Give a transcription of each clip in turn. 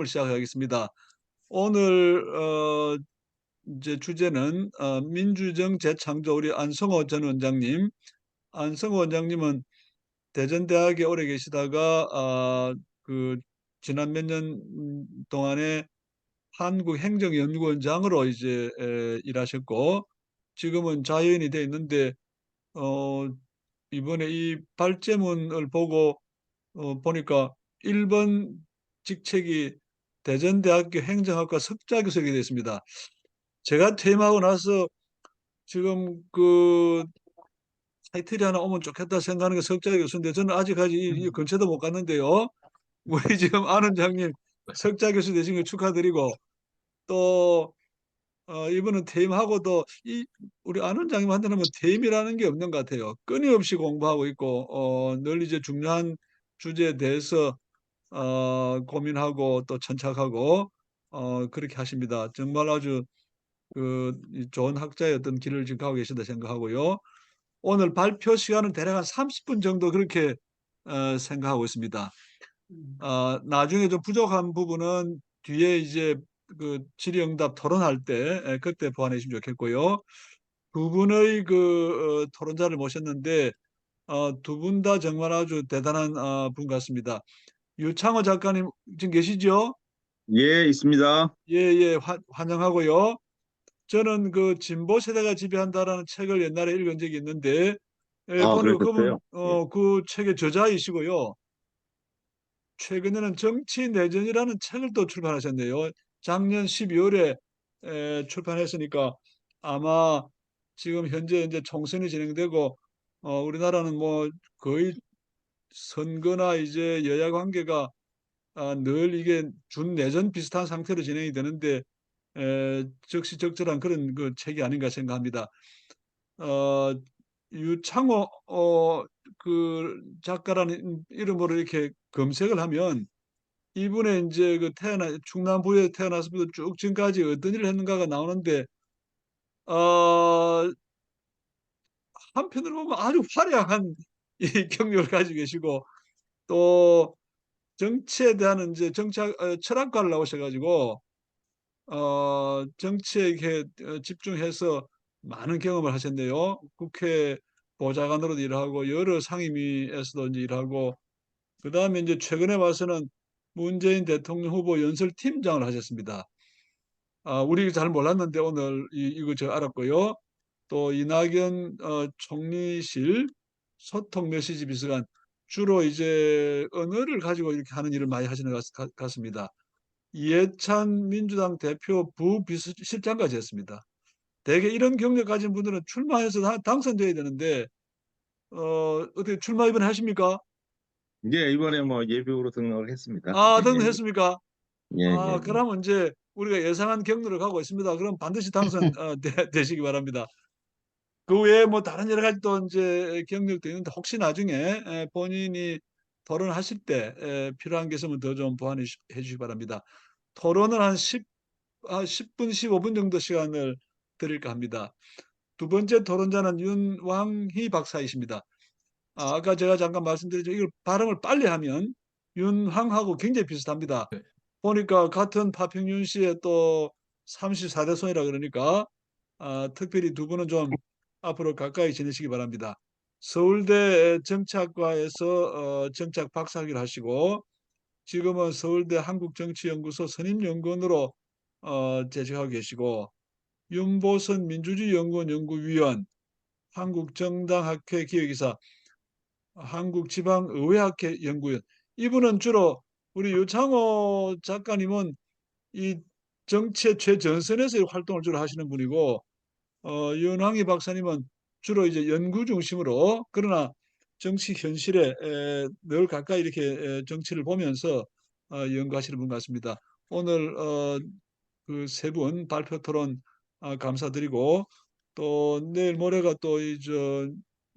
을 시작하겠습니다. 오늘 이제 주제는 민주정 재창조 우리 안성호 전 원장님. 안성호 원장님은 대전대학에 오래 계시다가 그 지난 몇 년 동안에 한국행정연구원장으로 이제 일하셨고 지금은 자연이 돼 있는데 어, 이번에 이 발제문을 보고 보니까 1번 직책이 대전대학교 행정학과 석좌교수이게 됐습니다. 제가 퇴임하고 나서 지금 그 타이틀이 하나 오면 좋겠다 생각하는 게 석좌교수인데 저는 아직까지 이 근처도 못 갔는데요. 우리 지금 안 원장님 석좌교수 되신 거 축하드리고 또 이분은 퇴임하고도 이 우리 안 원장님한테는 뭐 퇴임이라는 게 없는 것 같아요. 끊임없이 공부하고 있고 늘 이제 중요한 주제에 대해서 고민하고 또 천착하고 그렇게 하십니다. 정말 아주 좋은 학자의 어떤 길을 지금 가고 계신다 생각하고요. 오늘 발표 시간은 대략 한 30분 정도 그렇게 생각하고 있습니다. 나중에 좀 부족한 부분은 뒤에 이제 그 질의응답 토론할 때 그때 보완해 주시면 좋겠고요. 두 분의 토론자를 모셨는데 두 분 다 정말 아주 대단한 분 같습니다. 유창호 작가님 지금 계시죠? 예, 있습니다. 예, 예, 환영하고요. 저는 그 진보 세대가 지배한다라는 책을 옛날에 읽은 적이 있는데, 아, 보니까 그분, 그러셨어요? 예. 그 책의 저자이시고요. 최근에는 정치 내전이라는 책을 또 출판하셨네요. 작년 12월에 출판했으니까 아마 지금 현재 이제 총선이 진행되고, 우리나라는 뭐 거의 선거나 이제 여야 관계가 늘 이게 준내전 비슷한 상태로 진행이 되는데 적시적절한 그런 그 책이 아닌가 생각합니다. 어, 유창호 그 작가라는 이름으로 이렇게 검색을 하면 이분의 이제 그 충남부에 태어나서부터 쭉 지금까지 어떤 일을 했는가가 나오는데 어, 한편으로 보면 아주 화려한 이 경력을 가지고 계시고 또 정치에 대한 이제 정치학 철학과를 나오셔가지고 정치에 이렇게 집중해서 많은 경험을 하셨네요. 국회 보좌관으로도 일하고 여러 상임위에서도 이제 일하고 그다음에 이제 최근에 와서는 문재인 대통령 후보 연설팀장을 하셨습니다. 우리 잘 몰랐는데 오늘 이거 저 알았고요. 또 이낙연 총리실 소통 메시지 비서관 주로 이제 언어를 가지고 이렇게 하는 일을 많이 하시는 것 같습니다. 이해찬 민주당 대표 부비서실장까지 했습니다. 대개 이런 경력 가진 분들은 출마해서 당선돼야 되는데 어떻게 출마 이번에 하십니까? 이제 이번에 뭐 예비후보로 등록을 했습니다. 예, 예, 등록했습니까? 예, 예, 예. 그러면 이제 우리가 예상한 경로를 가고 있습니다. 그럼 반드시 당선 되시기 바랍니다. 그 외에 뭐 다른 여러 가지 또 이제 경력도 있는데 혹시 나중에 본인이 토론하실 때 필요한 게 있으면 더 좀 보완해 주시기 바랍니다. 토론을 한 10분, 15분 정도 시간을 드릴까 합니다. 두 번째 토론자는 윤왕희 박사이십니다. 아까 제가 잠깐 말씀드렸죠. 이걸 발음을 빨리 하면 윤황하고 굉장히 비슷합니다. 보니까 같은 파평윤 씨의 또 34대 손이라 그러니까 특별히 두 분은 좀 앞으로 가까이 지내시기 바랍니다. 서울대 정치학과에서 정치학 박사학위를 하시고 지금은 서울대 한국정치연구소 선임연구원으로 재직하고 계시고 윤보선 민주주의연구원 연구위원, 한국정당학회 기획이사, 한국지방의회학회 연구위원. 이분은 주로 우리 유창호 작가님은 이 정치의 최전선에서 활동을 주로 하시는 분이고 윤항희 박사님은 주로 이제 연구 중심으로 그러나 정치 현실에 늘 가까이 이렇게 정치를 보면서 연구하시는 분 같습니다. 오늘 그 세 분 발표 토론 감사드리고 또 내일 모레가 또 이 저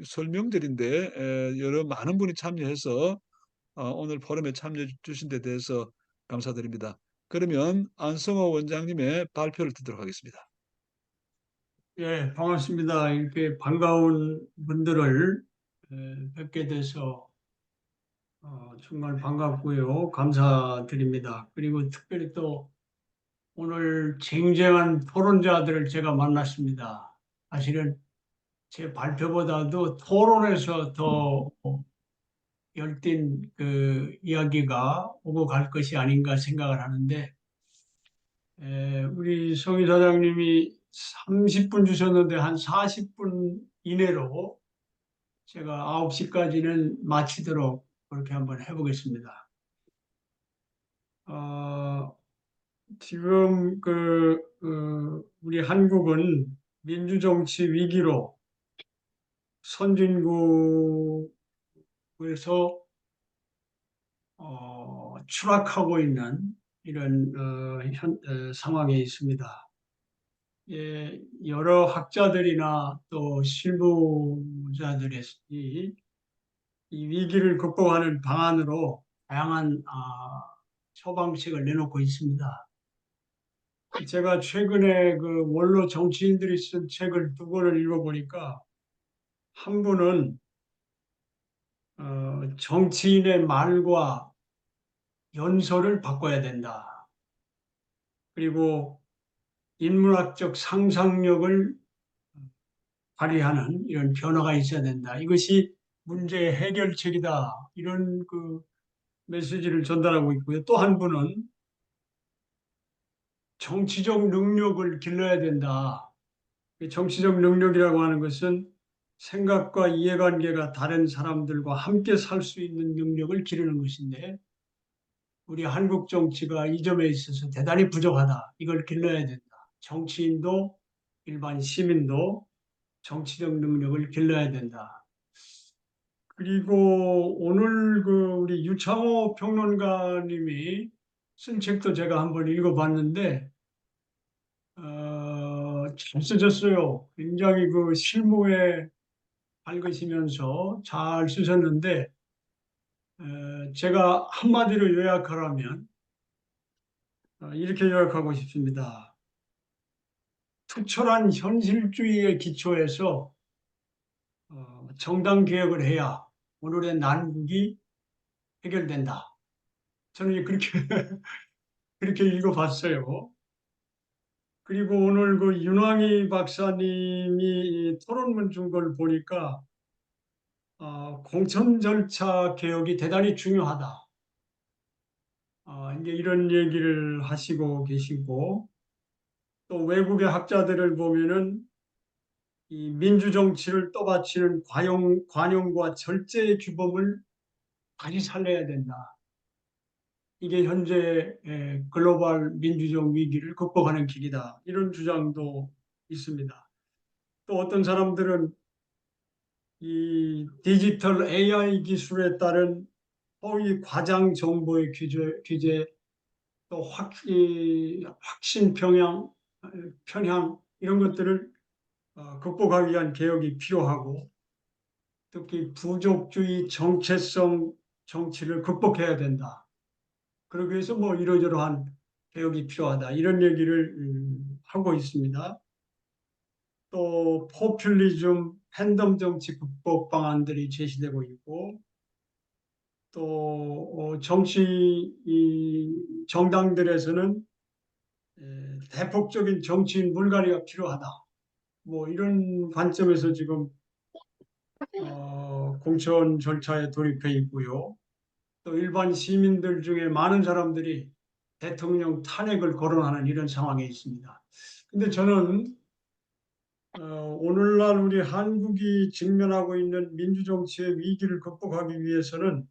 설명들인데 여러 많은 분이 참여해서 오늘 포럼에 참여해 주신 데 대해서 감사드립니다. 그러면 안성호 원장님의 발표를 듣도록 하겠습니다. 예, 반갑습니다. 이렇게 반가운 분들을 뵙게 돼서 정말 반갑고요. 감사드립니다. 그리고 특별히 또 오늘 쟁쟁한 토론자들을 제가 만났습니다. 사실은 제 발표보다도 토론에서 더 열띤 그 이야기가 오고 갈 것이 아닌가 생각을 하는데, 우리 성 이사장님이 30분 주셨는데 한 40분 이내로 제가 9시까지는 마치도록 그렇게 한번 해보겠습니다. 어, 지금 우리 한국은 민주정치 위기로 선진국에서 추락하고 있는 이런 상황에 있습니다. 예, 여러 학자들이나 또 실무자들이 이 위기를 극복하는 방안으로 다양한 처방책을 내놓고 있습니다. 제가 최근에 그 원로 정치인들이 쓴 책을 두 권을 읽어보니까 한 분은 정치인의 말과 연설을 바꿔야 된다. 그리고 인문학적 상상력을 발휘하는 이런 변화가 있어야 된다. 이것이 문제의 해결책이다. 이런 그 메시지를 전달하고 있고요. 또 한 분은 정치적 능력을 길러야 된다. 정치적 능력이라고 하는 것은 생각과 이해관계가 다른 사람들과 함께 살 수 있는 능력을 기르는 것인데 우리 한국 정치가 이 점에 있어서 대단히 부족하다. 이걸 길러야 된다. 정치인도 일반 시민도 정치적 능력을 길러야 된다. 그리고 오늘 그 우리 유창호 평론가님이 쓴 책도 제가 한번 읽어봤는데 잘 쓰셨어요. 굉장히 그 실무에 밝으시면서 잘 쓰셨는데 제가 한마디로 요약하라면 이렇게 요약하고 싶습니다. 투철한 현실주의의 기초에서 정당 개혁을 해야 오늘의 난국이 해결된다. 저는 그렇게 그렇게 읽어봤어요. 그리고 오늘 그 윤왕희 박사님이 토론문 준 걸 보니까 공천 절차 개혁이 대단히 중요하다. 이제 이런 얘기를 하시고 계시고 또 외국의 학자들을 보면은 이 민주정치를 떠받치는 관용과 절제의 규범을 다시 살려야 된다. 이게 현재 글로벌 민주적 위기를 극복하는 길이다. 이런 주장도 있습니다. 또 어떤 사람들은 이 디지털 AI 기술에 따른 허위 과장 정보의 규제 또 확신 편향 이런 것들을 극복하기 위한 개혁이 필요하고 특히 부족주의 정체성 정치를 극복해야 된다. 그러기 위해서 뭐 이러저러한 개혁이 필요하다. 이런 얘기를 하고 있습니다. 또 포퓰리즘, 팬덤 정치 극복 방안들이 제시되고 있고 또 정당들에서는 대폭적인 정치인 물갈이가 필요하다. 뭐 이런 관점에서 지금 공천 절차에 돌입해 있고요. 또 일반 시민들 중에 많은 사람들이 대통령 탄핵을 거론하는 이런 상황에 있습니다. 근데 저는 오늘날 우리 한국이 직면하고 있는 민주정치의 위기를 극복하기 위해서는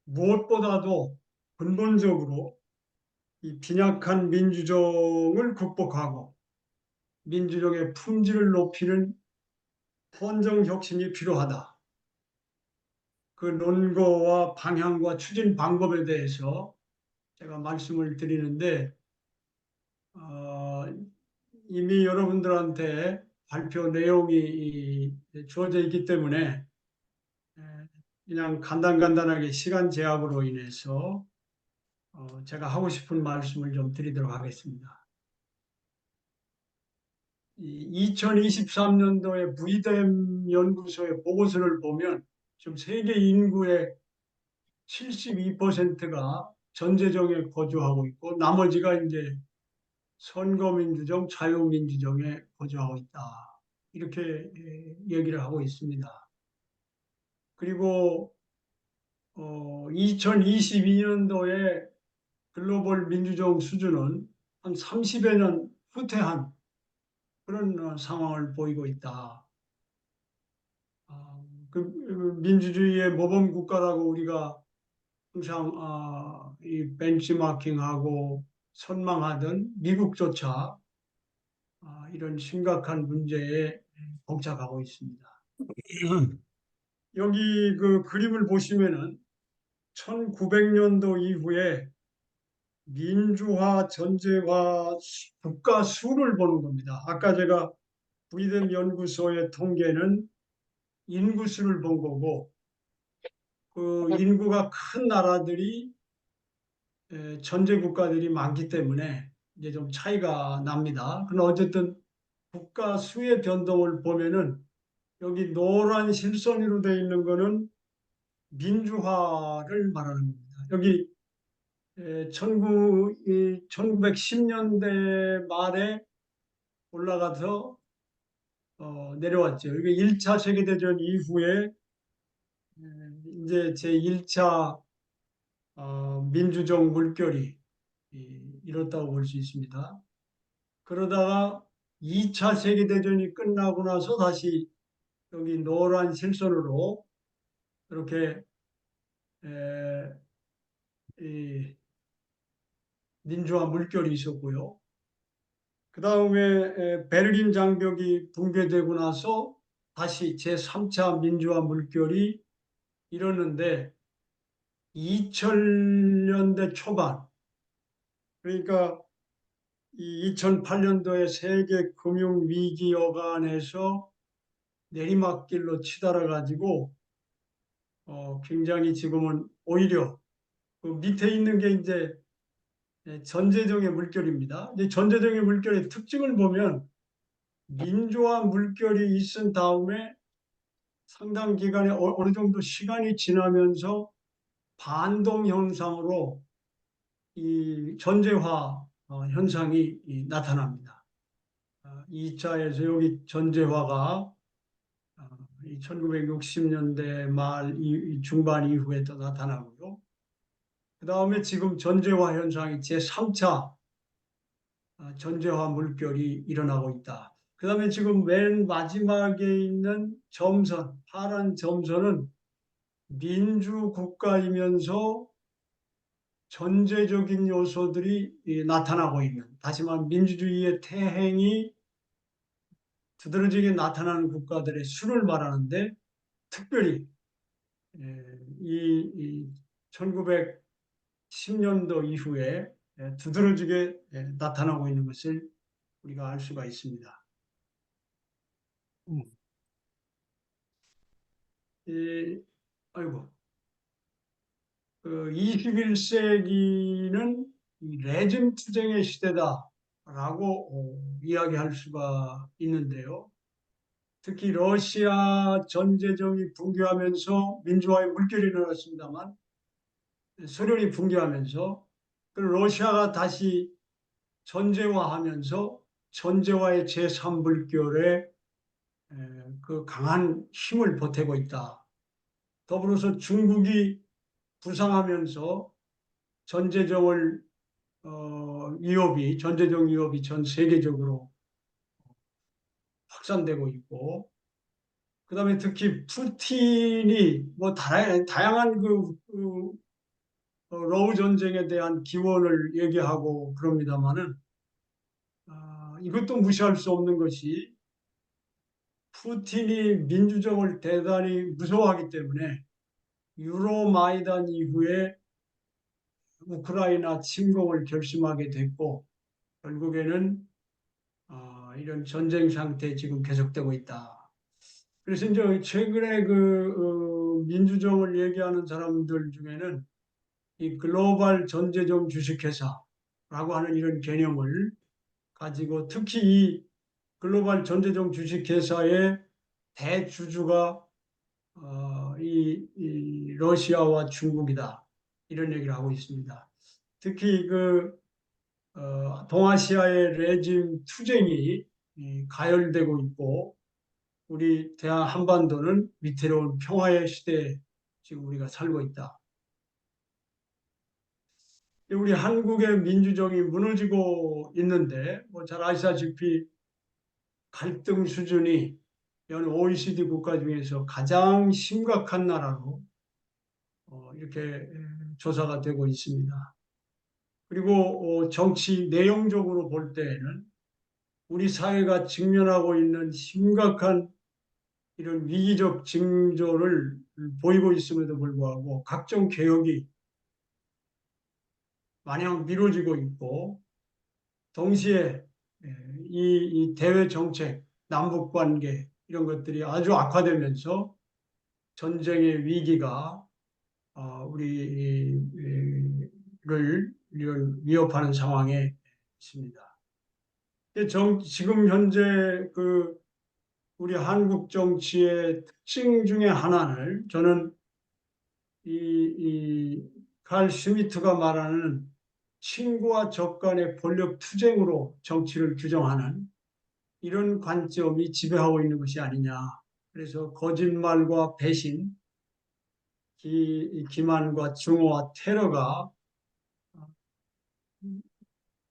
무엇보다도 근본적으로 이 빈약한 민주정을 극복하고 민주정의 품질을 높이는 헌정 혁신이 필요하다. 그 논거와 방향과 추진 방법에 대해서 제가 말씀을 드리는데 어, 이미 여러분들한테 발표 내용이 주어져 있기 때문에 그냥 간단하게 시간 제약으로 인해서 제가 하고 싶은 말씀을 좀 드리도록 하겠습니다. 2023년도에 부이댐 연구소의 보고서를 보면 지금 세계 인구의 72%가 전제정에 거주하고 있고 나머지가 이제 선거민주정, 자유민주정에 거주하고 있다. 이렇게 얘기를 하고 있습니다. 그리고 2022년도에 글로벌 민주정 수준은 한 30여 년 후퇴한 그런 상황을 보이고 있다. 그 민주주의의 모범 국가라고 우리가 항상 이 벤치마킹하고 선망하던 미국조차 이런 심각한 문제에 봉착하고 있습니다. 여기 그 그림을 보시면은 1900년도 이후에 민주화, 전제화 국가 수를 보는 겁니다. 아까 제가 브리뎀 연구소의 통계는 인구수를 본 거고 그 인구가 큰 나라들이 전제 국가들이 많기 때문에 이제 좀 차이가 납니다. 그러나 어쨌든 국가 수의 변동을 보면은 여기 노란 실선으로 되어 있는 거는 민주화를 말하는 겁니다. 여기 1910년대 말에 올라가서 내려왔죠. 이게 1차 세계대전 이후에 이제 제1차 민주적 물결이 일었다고 볼 수 있습니다. 그러다가 2차 세계대전이 끝나고 나서 다시 여기 노란 실선으로 이렇게 이 민주화 물결이 있었고요. 그 다음에 베를린 장벽이 붕괴되고 나서 다시 제3차 민주화 물결이 일었는데 2000년대 초반 그러니까 이 2008년도에 세계 금융 위기 여간에서 내리막길로 치달아 가지고 굉장히 지금은 오히려 그 밑에 있는 게 이제 전제정의 물결입니다. 이제 전제정의 물결의 특징을 보면 민주화 물결이 있은 다음에 상당 기간에 어느 정도 시간이 지나면서 반동 현상으로 이 전제화 현상이 나타납니다. 2차에서 여기 전제화가 1960년대 말 중반 이후에 또 나타나고요. 그 다음에 지금 전제화 현상이 제3차 전제화 물결이 일어나고 있다. 그 다음에 지금 맨 마지막에 있는 점선, 파란 점선은 민주국가이면서 전제적인 요소들이 나타나고 있는, 다시 말하면 민주주의의 태행이 두드러지게 나타나는 국가들의 수를 말하는데 특별히 이 1910년도 이후에 두드러지게 나타나고 있는 것을 우리가 알 수가 있습니다. 아이고, 21세기는 레짐 투쟁의 시대다라고 이야기할 수가 있는데요. 특히 러시아 전제정이 붕괴하면서 민주화의 물결이 일어났습니다만 소련이 붕괴하면서 러시아가 다시 전제화하면서 전제화의 제3물결에 그 강한 힘을 보태고 있다. 더불어서 중국이 부상하면서 전제정을 전제적 위협이 전 세계적으로 확산되고 있고, 그 다음에 특히 푸틴이 뭐 다양한 러우 전쟁에 대한 기원을 얘기하고 그럽니다만은 이것도 무시할 수 없는 것이 푸틴이 민주정을 대단히 무서워하기 때문에 유로마이단 이후에 우크라이나 침공을 결심하게 됐고 결국에는 이런 전쟁 상태 지금 계속되고 있다. 그래서 이제 최근에 민주정을 얘기하는 사람들 중에는 이 글로벌 전제정 주식회사라고 하는 이런 개념을 가지고 특히 이 글로벌 전제정 주식회사의 대주주가 이 러시아와 중국이다. 이런 얘기를 하고 있습니다. 특히 동아시아의 레짐 투쟁이 가열되고 있고 우리 대한 한반도는 위태로운 평화의 시대에 지금 우리가 살고 있다. 우리 한국의 민주정이 무너지고 있는데 뭐 잘 아시다시피 갈등 수준이 연 OECD 국가 중에서 가장 심각한 나라로 이렇게 조사가 되고 있습니다. 그리고 정치 내용적으로 볼 때에는 우리 사회가 직면하고 있는 심각한 이런 위기적 징조를 보이고 있음에도 불구하고 각종 개혁이 마냥 미뤄지고 있고 동시에 이 대외 정책, 남북 관계 이런 것들이 아주 악화되면서 전쟁의 위기가 우리를 이런 위협하는 상황에 있습니다. 지금 현재 우리 한국 정치의 특징 중에 하나를 저는 칼 슈미트가 말하는 친구와 적 간의 권력 투쟁으로 정치를 규정하는 이런 관점이 지배하고 있는 것이 아니냐. 그래서 거짓말과 배신, 기만과 증오와 테러가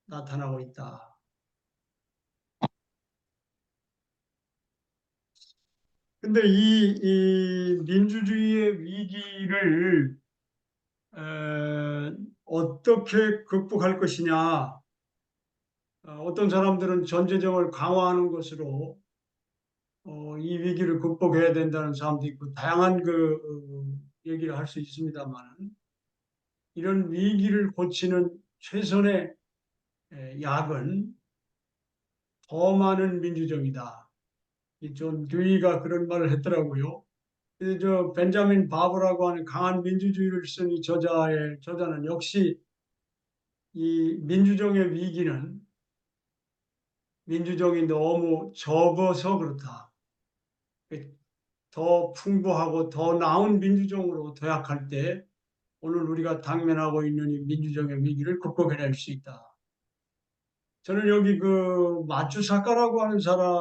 나타나고 있다. 근데 이 민주주의의 위기를 어떻게 극복할 것이냐. 어떤 사람들은 전제정을 강화하는 것으로 이 위기를 극복해야 된다는 사람도 있고 다양한 얘기를 할 수 있습니다만 이런 위기를 고치는 최선의 약은 더 많은 민주정이다. 이존 듀이가 그런 말을 했더라고요. 그래서 저 벤자민 바브라고 하는 강한 민주주의를 쓴 이 저자는 역시 이 민주정의 위기는 민주정이 너무 적어서 그렇다. 더 풍부하고 더 나은 민주정으로 도약할 때 오늘 우리가 당면하고 있는 이 민주정의 위기를 극복해낼 수 있다. 저는 여기 마추사카라고 하는 사람이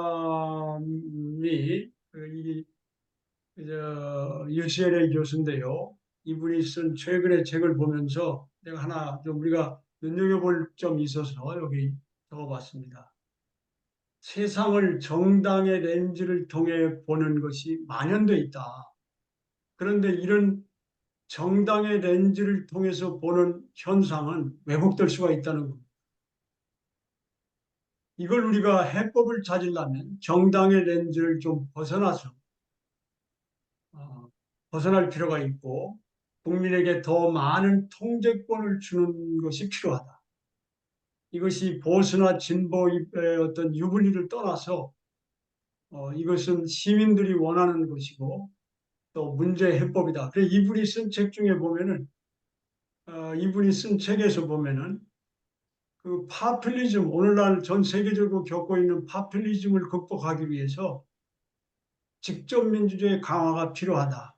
UCLA 교수인데요. 이분이 쓴 최근의 책을 보면서 내가 하나 좀 우리가 눈여겨볼 점이 있어서 여기 적어봤습니다. 세상을 정당의 렌즈를 통해 보는 것이 만연돼 있다. 그런데 이런 정당의 렌즈를 통해서 보는 현상은 왜곡될 수가 있다는 겁니다. 이걸 우리가 해법을 찾으려면 정당의 렌즈를 좀 어, 벗어날 필요가 있고 국민에게 더 많은 통제권을 주는 것이 필요하다. 이것이 보수나 진보의 어떤 유불리를 떠나서 이것은 시민들이 원하는 것이고 또 문제 해법이다. 그래서 이분이 쓴 책 중에 보면은 이분이 쓴 책에서 보면은 파퓰리즘 오늘날 전 세계적으로 겪고 있는 파퓰리즘을 극복하기 위해서 직접 민주주의 강화가 필요하다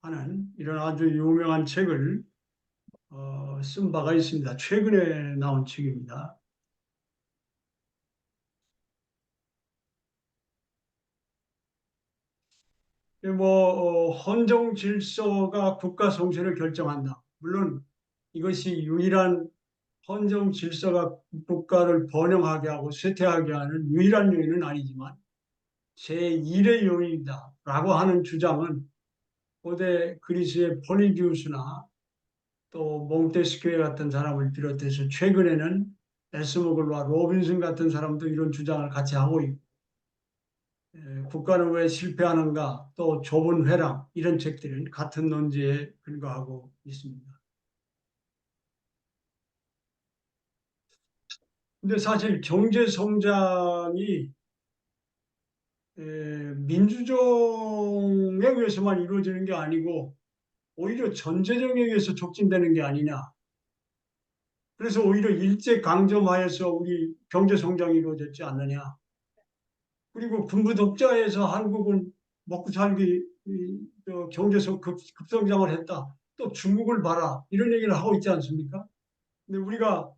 하는 이런 아주 유명한 책을 쓴 바가 있습니다. 최근에 나온 책입니다. 헌정 질서가 국가 성세를 결정한다. 물론 이것이 유일한 헌정 질서가 국가를 번영하게 하고 쇠퇴하게 하는 유일한 요인은 아니지만 제1의 요인이다라고 하는 주장은 고대 그리스의 폴리디우스나 또 몽테스큐에 같은 사람을 비롯해서 최근에는 에스모글과 로빈슨 같은 사람도 이런 주장을 같이 하고 있고 국가는 왜 실패하는가 또 좁은 회랑 이런 책들은 같은 논지에 근거하고 있습니다. 근데 사실 경제 성장이 민주정에 의해서만 이루어지는 게 아니고 오히려 전제정에 의해서 촉진되는 게 아니냐. 그래서 오히려 일제 강점하에서 우리 경제 성장이 이루어졌지 않느냐. 그리고 군부 독자에서 한국은 먹고 살기 경제성 급성장을 했다. 또 중국을 봐라. 이런 얘기를 하고 있지 않습니까? 근데 우리가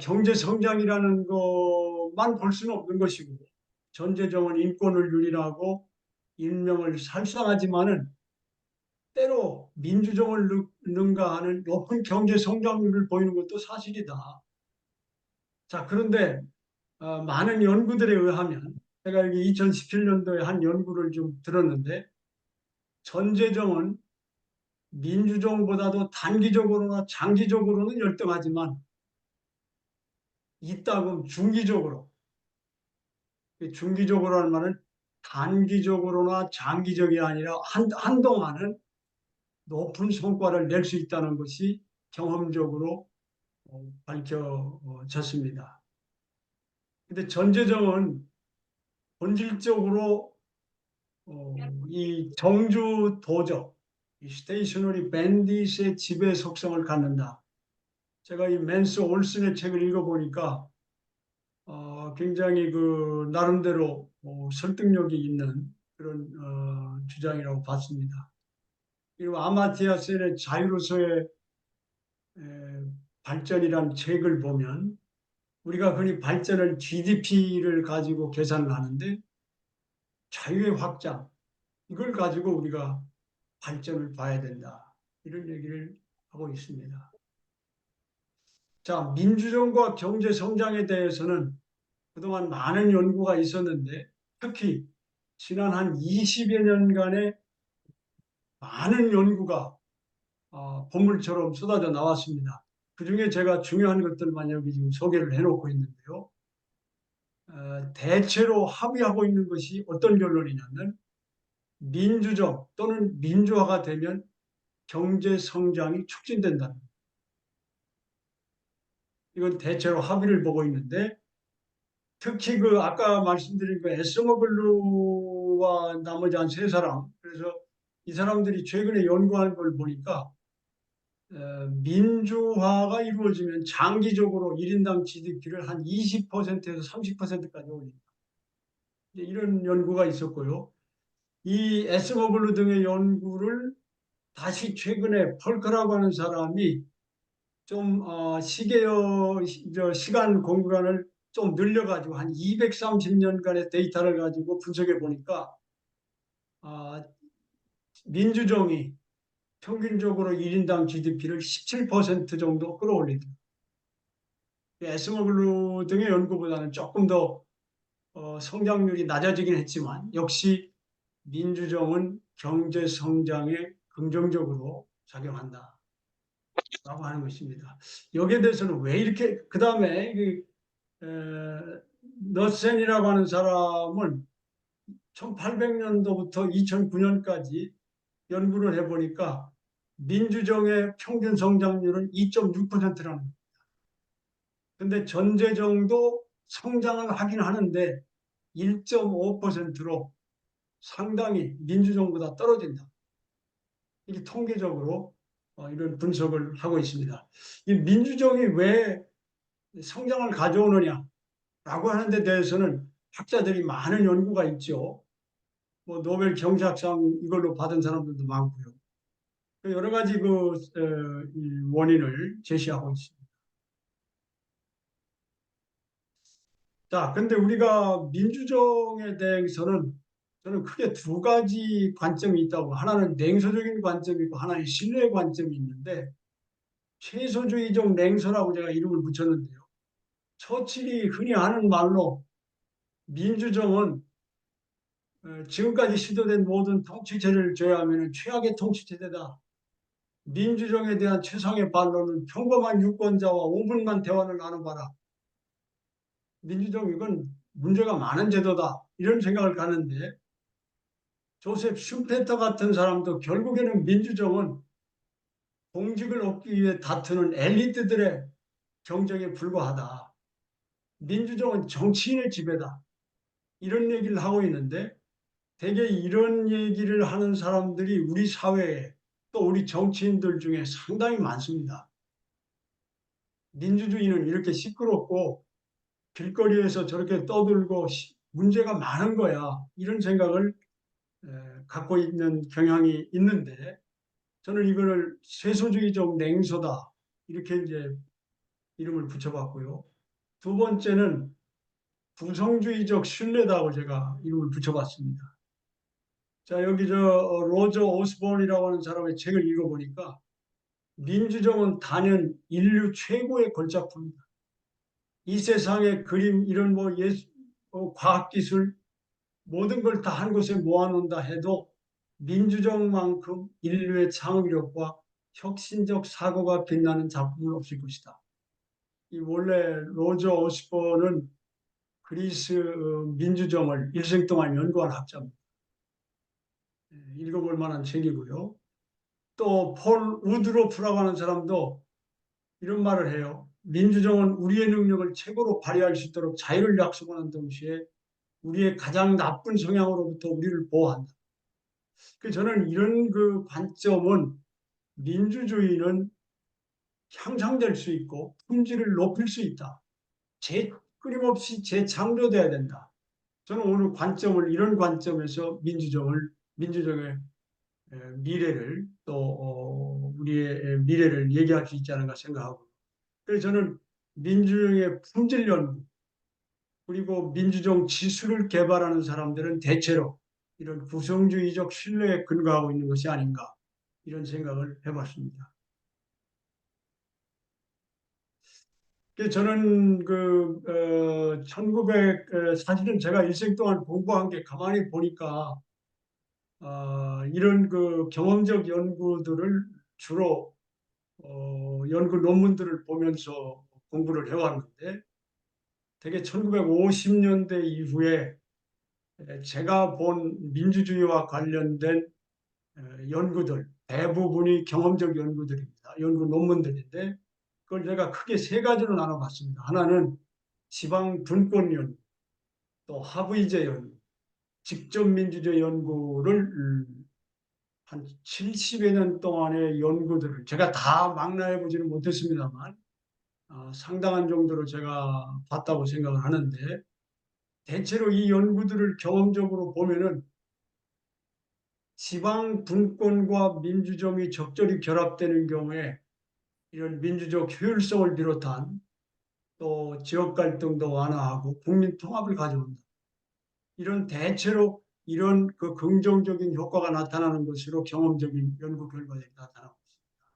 경제 성장이라는 것만 볼 수는 없는 것이고 전제적인 인권을 유린하고 인명을 살상하지만은 때로 민주정을 능가하는 높은 경제 성장률을 보이는 것도 사실이다. 자, 그런데 많은 연구들에 의하면 제가 여기 2017년도에 한 연구를 좀 들었는데 전재정은 민주정보다도 단기적으로나 장기적으로는 열등하지만 이따금 중기적으로, 중기적으로 하는 말은 단기적으로나 장기적이 아니라 한동안은 높은 성과를 낼 수 있다는 것이 경험적으로 밝혀졌습니다. 근데 전재정은 본질적으로 이 정주 도적, 이 스테이셔너리 밴딧의 지배 속성을 갖는다. 제가 이 맨스 올슨의 책을 읽어보니까 굉장히 그 나름대로 설득력이 있는 그런 주장이라고 봤습니다. 그리고 아마티아 센의 자유로서의 발전이란 책을 보면 우리가 흔히 발전을 GDP를 가지고 계산을 하는데 자유의 확장 이걸 가지고 우리가 발전을 봐야 된다. 이런 얘기를 하고 있습니다. 자, 민주정과 경제 성장에 대해서는 그동안 많은 연구가 있었는데 특히 지난 한 20여 년간의 많은 연구가 보물처럼 쏟아져 나왔습니다. 그중에 제가 중요한 것들만 여기 지금 소개를 해놓고 있는데요. 대체로 합의하고 있는 것이 어떤 결론이냐면 민주적 또는 민주화가 되면 경제 성장이 촉진된다는 겁니다. 이건 대체로 합의를 보고 있는데 특히 그 아까 말씀드린 그 에스머글루와 나머지 한 세 사람 그래서 이 사람들이 최근에 연구한 걸 보니까 민주화가 이루어지면 장기적으로 1인당 GDP를 한 20%에서 30%까지 올린다. 이런 연구가 있었고요. 이 에스머글루 등의 연구를 다시 최근에 펄커라고 하는 사람이 좀 시간 공간을 좀 늘려가지고 한 230년간의 데이터를 가지고 분석해 보니까 민주정이 평균적으로 1인당 GDP를 17% 정도 끌어올린다. 에스머글루 등의 연구보다는 조금 더 성장률이 낮아지긴 했지만 역시 민주정은 경제 성장에 긍정적으로 작용한다. 라고 하는 것입니다. 여기에 대해서는 왜 이렇게 그 다음에 너센이라고 하는 사람은 1800년도부터 2009년까지 연구를 해보니까 민주정의 평균 성장률은 2.6%라는 겁니다. 근데 전재정도 성장을 하긴 하는데 1.5%로 상당히 민주정보다 떨어진다. 이게 통계적으로 이런 분석을 하고 있습니다. 이 민주정이 왜 성장을 가져오느냐라고 하는 데 대해서는 학자들이 많은 연구가 있죠. 뭐 노벨 경제학상 이걸로 받은 사람들도 많고요. 여러 가지 이 원인을 제시하고 있습니다. 자, 근데 우리가 민주정에 대해서는 저는 크게 두 가지 관점이 있다고 하나는 냉소적인 관점이고 하나는 신뢰의 관점이 있는데 최소주의적 냉소라고 제가 이름을 붙였는데요. 처칠이 흔히 하는 말로 민주정은 지금까지 시도된 모든 통치체제를 제외하면 최악의 통치체제다. 민주정에 대한 최상의 반론은 평범한 유권자와 5분만 대화를 나눠봐라. 민주정 이건 문제가 많은 제도다. 이런 생각을 가는데 조셉 슈페터 같은 사람도 결국에는 민주정은 공직을 얻기 위해 다투는 엘리트들의 경쟁에 불과하다. 민주정은 정치인의 지배다. 이런 얘기를 하고 있는데 대개 이런 얘기를 하는 사람들이 우리 사회에 또 우리 정치인들 중에 상당히 많습니다. 민주주의는 이렇게 시끄럽고 길거리에서 저렇게 떠들고 문제가 많은 거야. 이런 생각을 갖고 있는 경향이 있는데 저는 이거를 세소주의적 냉소다 이렇게 이제 이름을 붙여봤고요. 두 번째는 구성주의적 신뢰다고 제가 이름을 붙여봤습니다. 자, 여기 로저 오스본이라고 하는 사람의 책을 읽어보니까 민주정은 단연 인류 최고의 걸작품이다. 이 세상의 그림 이런 과학기술 모든 걸 다 한 곳에 모아놓는다 해도 민주정만큼 인류의 창의력과 혁신적 사고가 빛나는 작품은 없을 것이다. 이 원래 로저 오스본은 그리스 민주정을 일생 동안 연구한 학자입니다. 읽어볼 만한 책이고요. 또 폴 우드로프라고 하는 사람도 이런 말을 해요. 민주정은 우리의 능력을 최고로 발휘할 수 있도록 자유를 약속하는 동시에 우리의 가장 나쁜 성향으로부터 우리를 보호한다. 저는 이런 그 관점은 민주주의는 향상될 수 있고 품질을 높일 수 있다. 끊임없이 재창조돼야 된다. 저는 오늘 이런 관점에서 민주정의 미래를 또 우리의 미래를 얘기할 수 있지 않은가 생각하고 그래서 저는 민주정의 품질 연구 그리고 민주정 지수를 개발하는 사람들은 대체로 이런 구성주의적 신뢰에 근거하고 있는 것이 아닌가 이런 생각을 해봤습니다. 저는 사실은 제가 일생 동안 공부한 게 가만히 보니까 이런 그 경험적 연구들을 주로 연구 논문들을 보면서 공부를 해왔는데 되게 1950년대 이후에 제가 본 민주주의와 관련된 연구들 대부분이 경험적 연구들입니다. 연구 논문들인데 그걸 제가 크게 세 가지로 나눠봤습니다. 하나는 지방 분권 연구, 또 하부이제 연구, 직접 민주주의 연구를 한 70여 년 동안의 연구들을 제가 다 망라해 보지는 못했습니다만 상당한 정도로 제가 봤다고 생각을 하는데 대체로 이 연구들을 경험적으로 보면은 지방 분권과 민주정이 적절히 결합되는 경우에 이런 민주적 효율성을 비롯한 또 지역 갈등도 완화하고 국민 통합을 가져온다. 대체로 이런 그 긍정적인 효과가 나타나는 것으로 경험적인 연구 결과들이 나타나고 있습니다.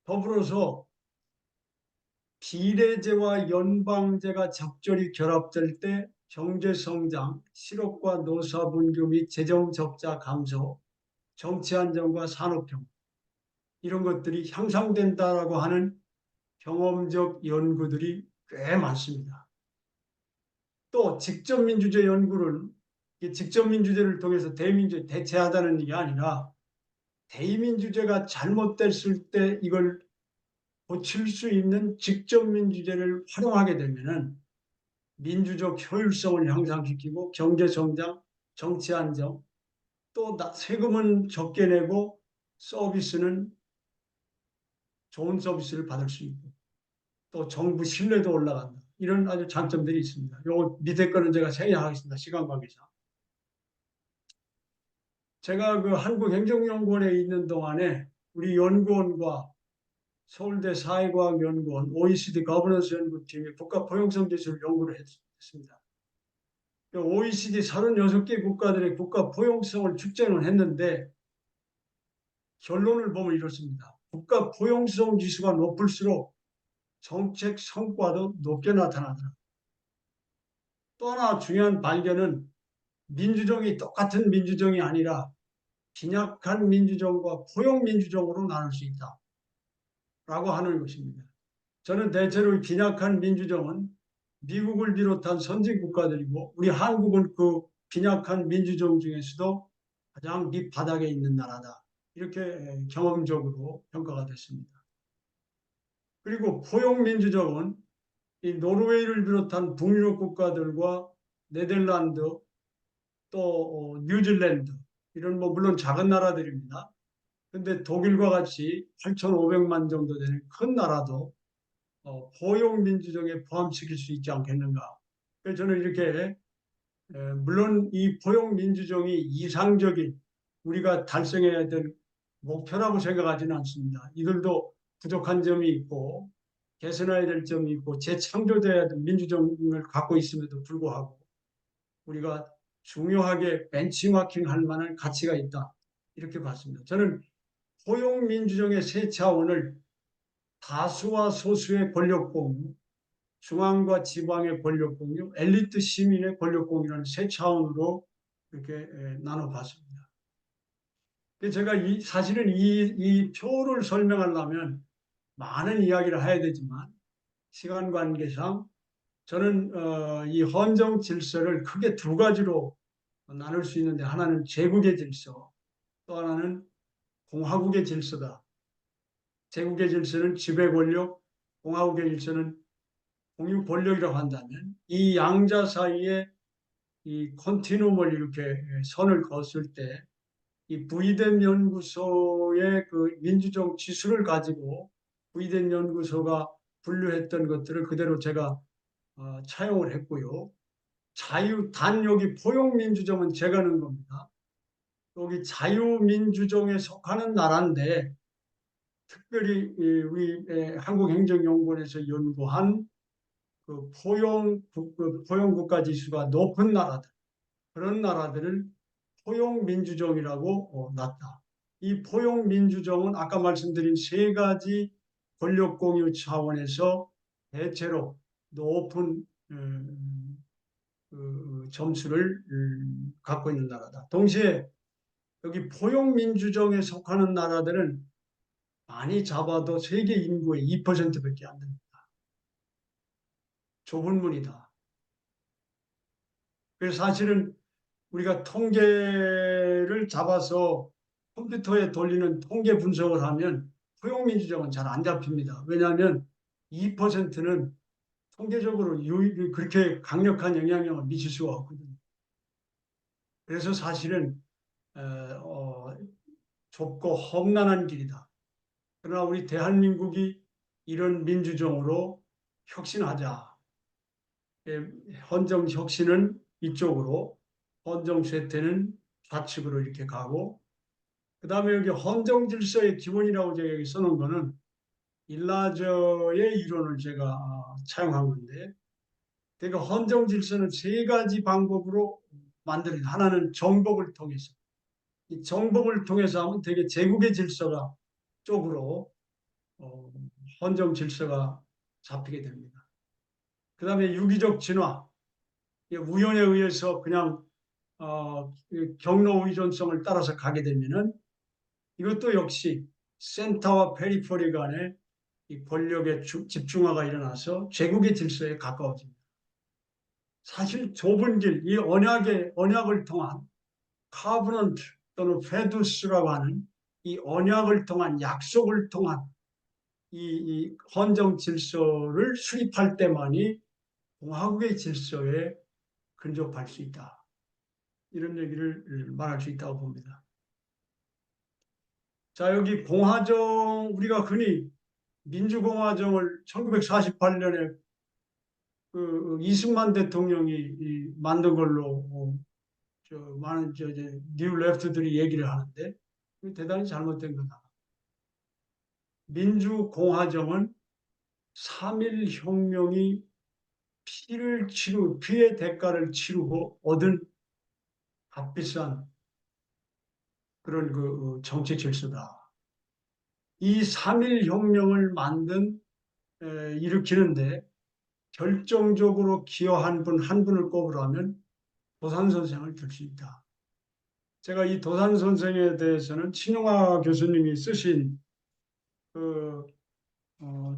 더불어서 비례제와 연방제가 적절히 결합될 때 경제성장, 실업과 노사분규 및 재정적자 감소, 정치 안정과 산업평 이런 것들이 향상된다라고 하는 경험적 연구들이 꽤 많습니다. 또 직접민주제 연구는 직접민주제를 통해서 대의민주제 대체하다는 게 아니라 대의민주제가 잘못됐을 때 이걸 고칠 수 있는 직접민주제를 활용하게 되면은 민주적 효율성을 향상시키고 경제성장, 정치안정, 또 세금은 적게 내고 서비스는 좋은 서비스를 받을 수 있고 또 정부 신뢰도 올라간다. 이런 아주 장점들이 있습니다. 요 밑에 거는 제가 생략하겠습니다. 시간 관계상. 제가 그 한국행정연구원에 있는 동안에 우리 연구원과 서울대 사회과학연구원, OECD 거버넌스 연구팀이 국가 포용성 기술 연구를 했습니다. OECD 36개 국가들의 국가 포용성을 측정을 했는데 결론을 보면 이렇습니다. 국가 포용성 지수가 높을수록 정책 성과도 높게 나타나더라. 또 하나 중요한 발견은 민주정이 똑같은 민주정이 아니라 빈약한 민주정과 포용 민주정으로 나눌 수 있다. 라고 하는 것입니다. 저는 대체로 빈약한 민주정은 미국을 비롯한 선진 국가들이고 우리 한국은 그 빈약한 민주정 중에서도 가장 밑바닥에 있는 나라다. 이렇게 경험적으로 평가가 됐습니다. 그리고 포용민주정은 이 노르웨이를 비롯한 북유럽 국가들과 네덜란드 또 뉴질랜드 이런 물론 작은 나라들입니다. 그런데 독일과 같이 8,500만 정도 되는 큰 나라도 포용민주정에 포함시킬 수 있지 않겠는가. 그래서 저는 이렇게 물론 이 포용민주정이 이상적인 우리가 달성해야 될 목표라고 생각하지는 않습니다. 이들도 부족한 점이 있고 개선해야 될 점이 있고 재창조돼야 될 민주정을 갖고 있음에도 불구하고 우리가 중요하게 벤치마킹할 만한 가치가 있다. 이렇게 봤습니다. 저는 포용민주정의 세 차원을 다수와 소수의 권력 공유, 중앙과 지방의 권력 공유, 엘리트 시민의 권력 공유라는 세 차원으로 이렇게 나눠봤습니다. 제가 사실은 이 표를 설명하려면 많은 이야기를 해야 되지만 시간 관계상 저는 이 헌정 질서를 크게 두 가지로 나눌 수 있는데 하나는 제국의 질서, 또 하나는 공화국의 질서다. 제국의 질서는 지배 권력, 공화국의 질서는 공유 권력이라고 한다면 이 양자 사이에 이 컨티누움을 이렇게 선을 그었을 때 이 부의된 연구소의 그 민주적 지수를 가지고 부의된 연구소가 분류했던 것들을 그대로 제가 차용을 했고요. 단 여기 포용민주정은 제가 넣은 겁니다. 여기 자유민주정에 속하는 나라인데 특별히 우리 한국행정연구원에서 연구한 그 포용국가 지수가 높은 나라들, 그런 나라들을 포용민주정이라고 놨다. 이 포용민주정은 아까 말씀드린 세 가지 권력공유 차원에서 대체로 높은 점수를 갖고 있는 나라다. 동시에 여기 포용민주정에 속하는 나라들은 많이 잡아도 세계 인구의 2%밖에 안 됩니다. 좁은 문이다. 그래서 사실은 우리가 통계를 잡아서 컴퓨터에 돌리는 통계 분석을 하면 포용민주정은 잘 안 잡힙니다. 왜냐하면 2%는 통계적으로 그렇게 강력한 영향력을 미칠 수가 없거든요. 그래서 사실은 좁고 험난한 길이다. 그러나 우리 대한민국이 이런 민주정으로 혁신하자. 헌정 혁신은 이쪽으로, 헌정 쇠퇴는 좌측으로 이렇게 가고, 그 다음에 여기 헌정 질서의 기본이라고 제가 여기 써놓은 거는 일라저의 이론을 제가 차용한 건데, 그러니까 헌정 질서는 세 가지 방법으로 만들어요. 하나는 정복을 통해서. 이 정복을 통해서 하면 되게 제국의 질서가 쪽으로 헌정 질서가 잡히게 됩니다. 그 다음에 유기적 진화, 우연에 의해서 그냥 경로 의존성을 따라서 가게 되면은 이것도 역시 센터와 페리퍼리 간의 이 권력의 집중화가 일어나서 제국의 질서에 가까워집니다. 사실 좁은 길, 이 언약을 통한 카브넌트 또는 페두스라고 하는 이 언약을 통한 약속을 통한 이 헌정 질서를 수립할 때만이 공화국의 질서에 근접할 수 있다. 이런 얘기를 말할 수 있다고 봅니다. 자, 여기 공화정, 우리가 흔히 민주공화정을 1948년에 그 이승만 대통령이 만든 걸로 많은 뉴 레프트들이 얘기를 하는데 대단히 잘못된 거다. 민주공화정은 3.1 혁명이 피의 대가를 치르고 얻은 값비싼 그런 그 정치 질서다. 이 3.1 혁명을 일으키는데 결정적으로 기여한 분 한 분을 꼽으라면 도산 선생을 들 수 있다. 제가 이 도산 선생에 대해서는 신용화 교수님이 쓰신 그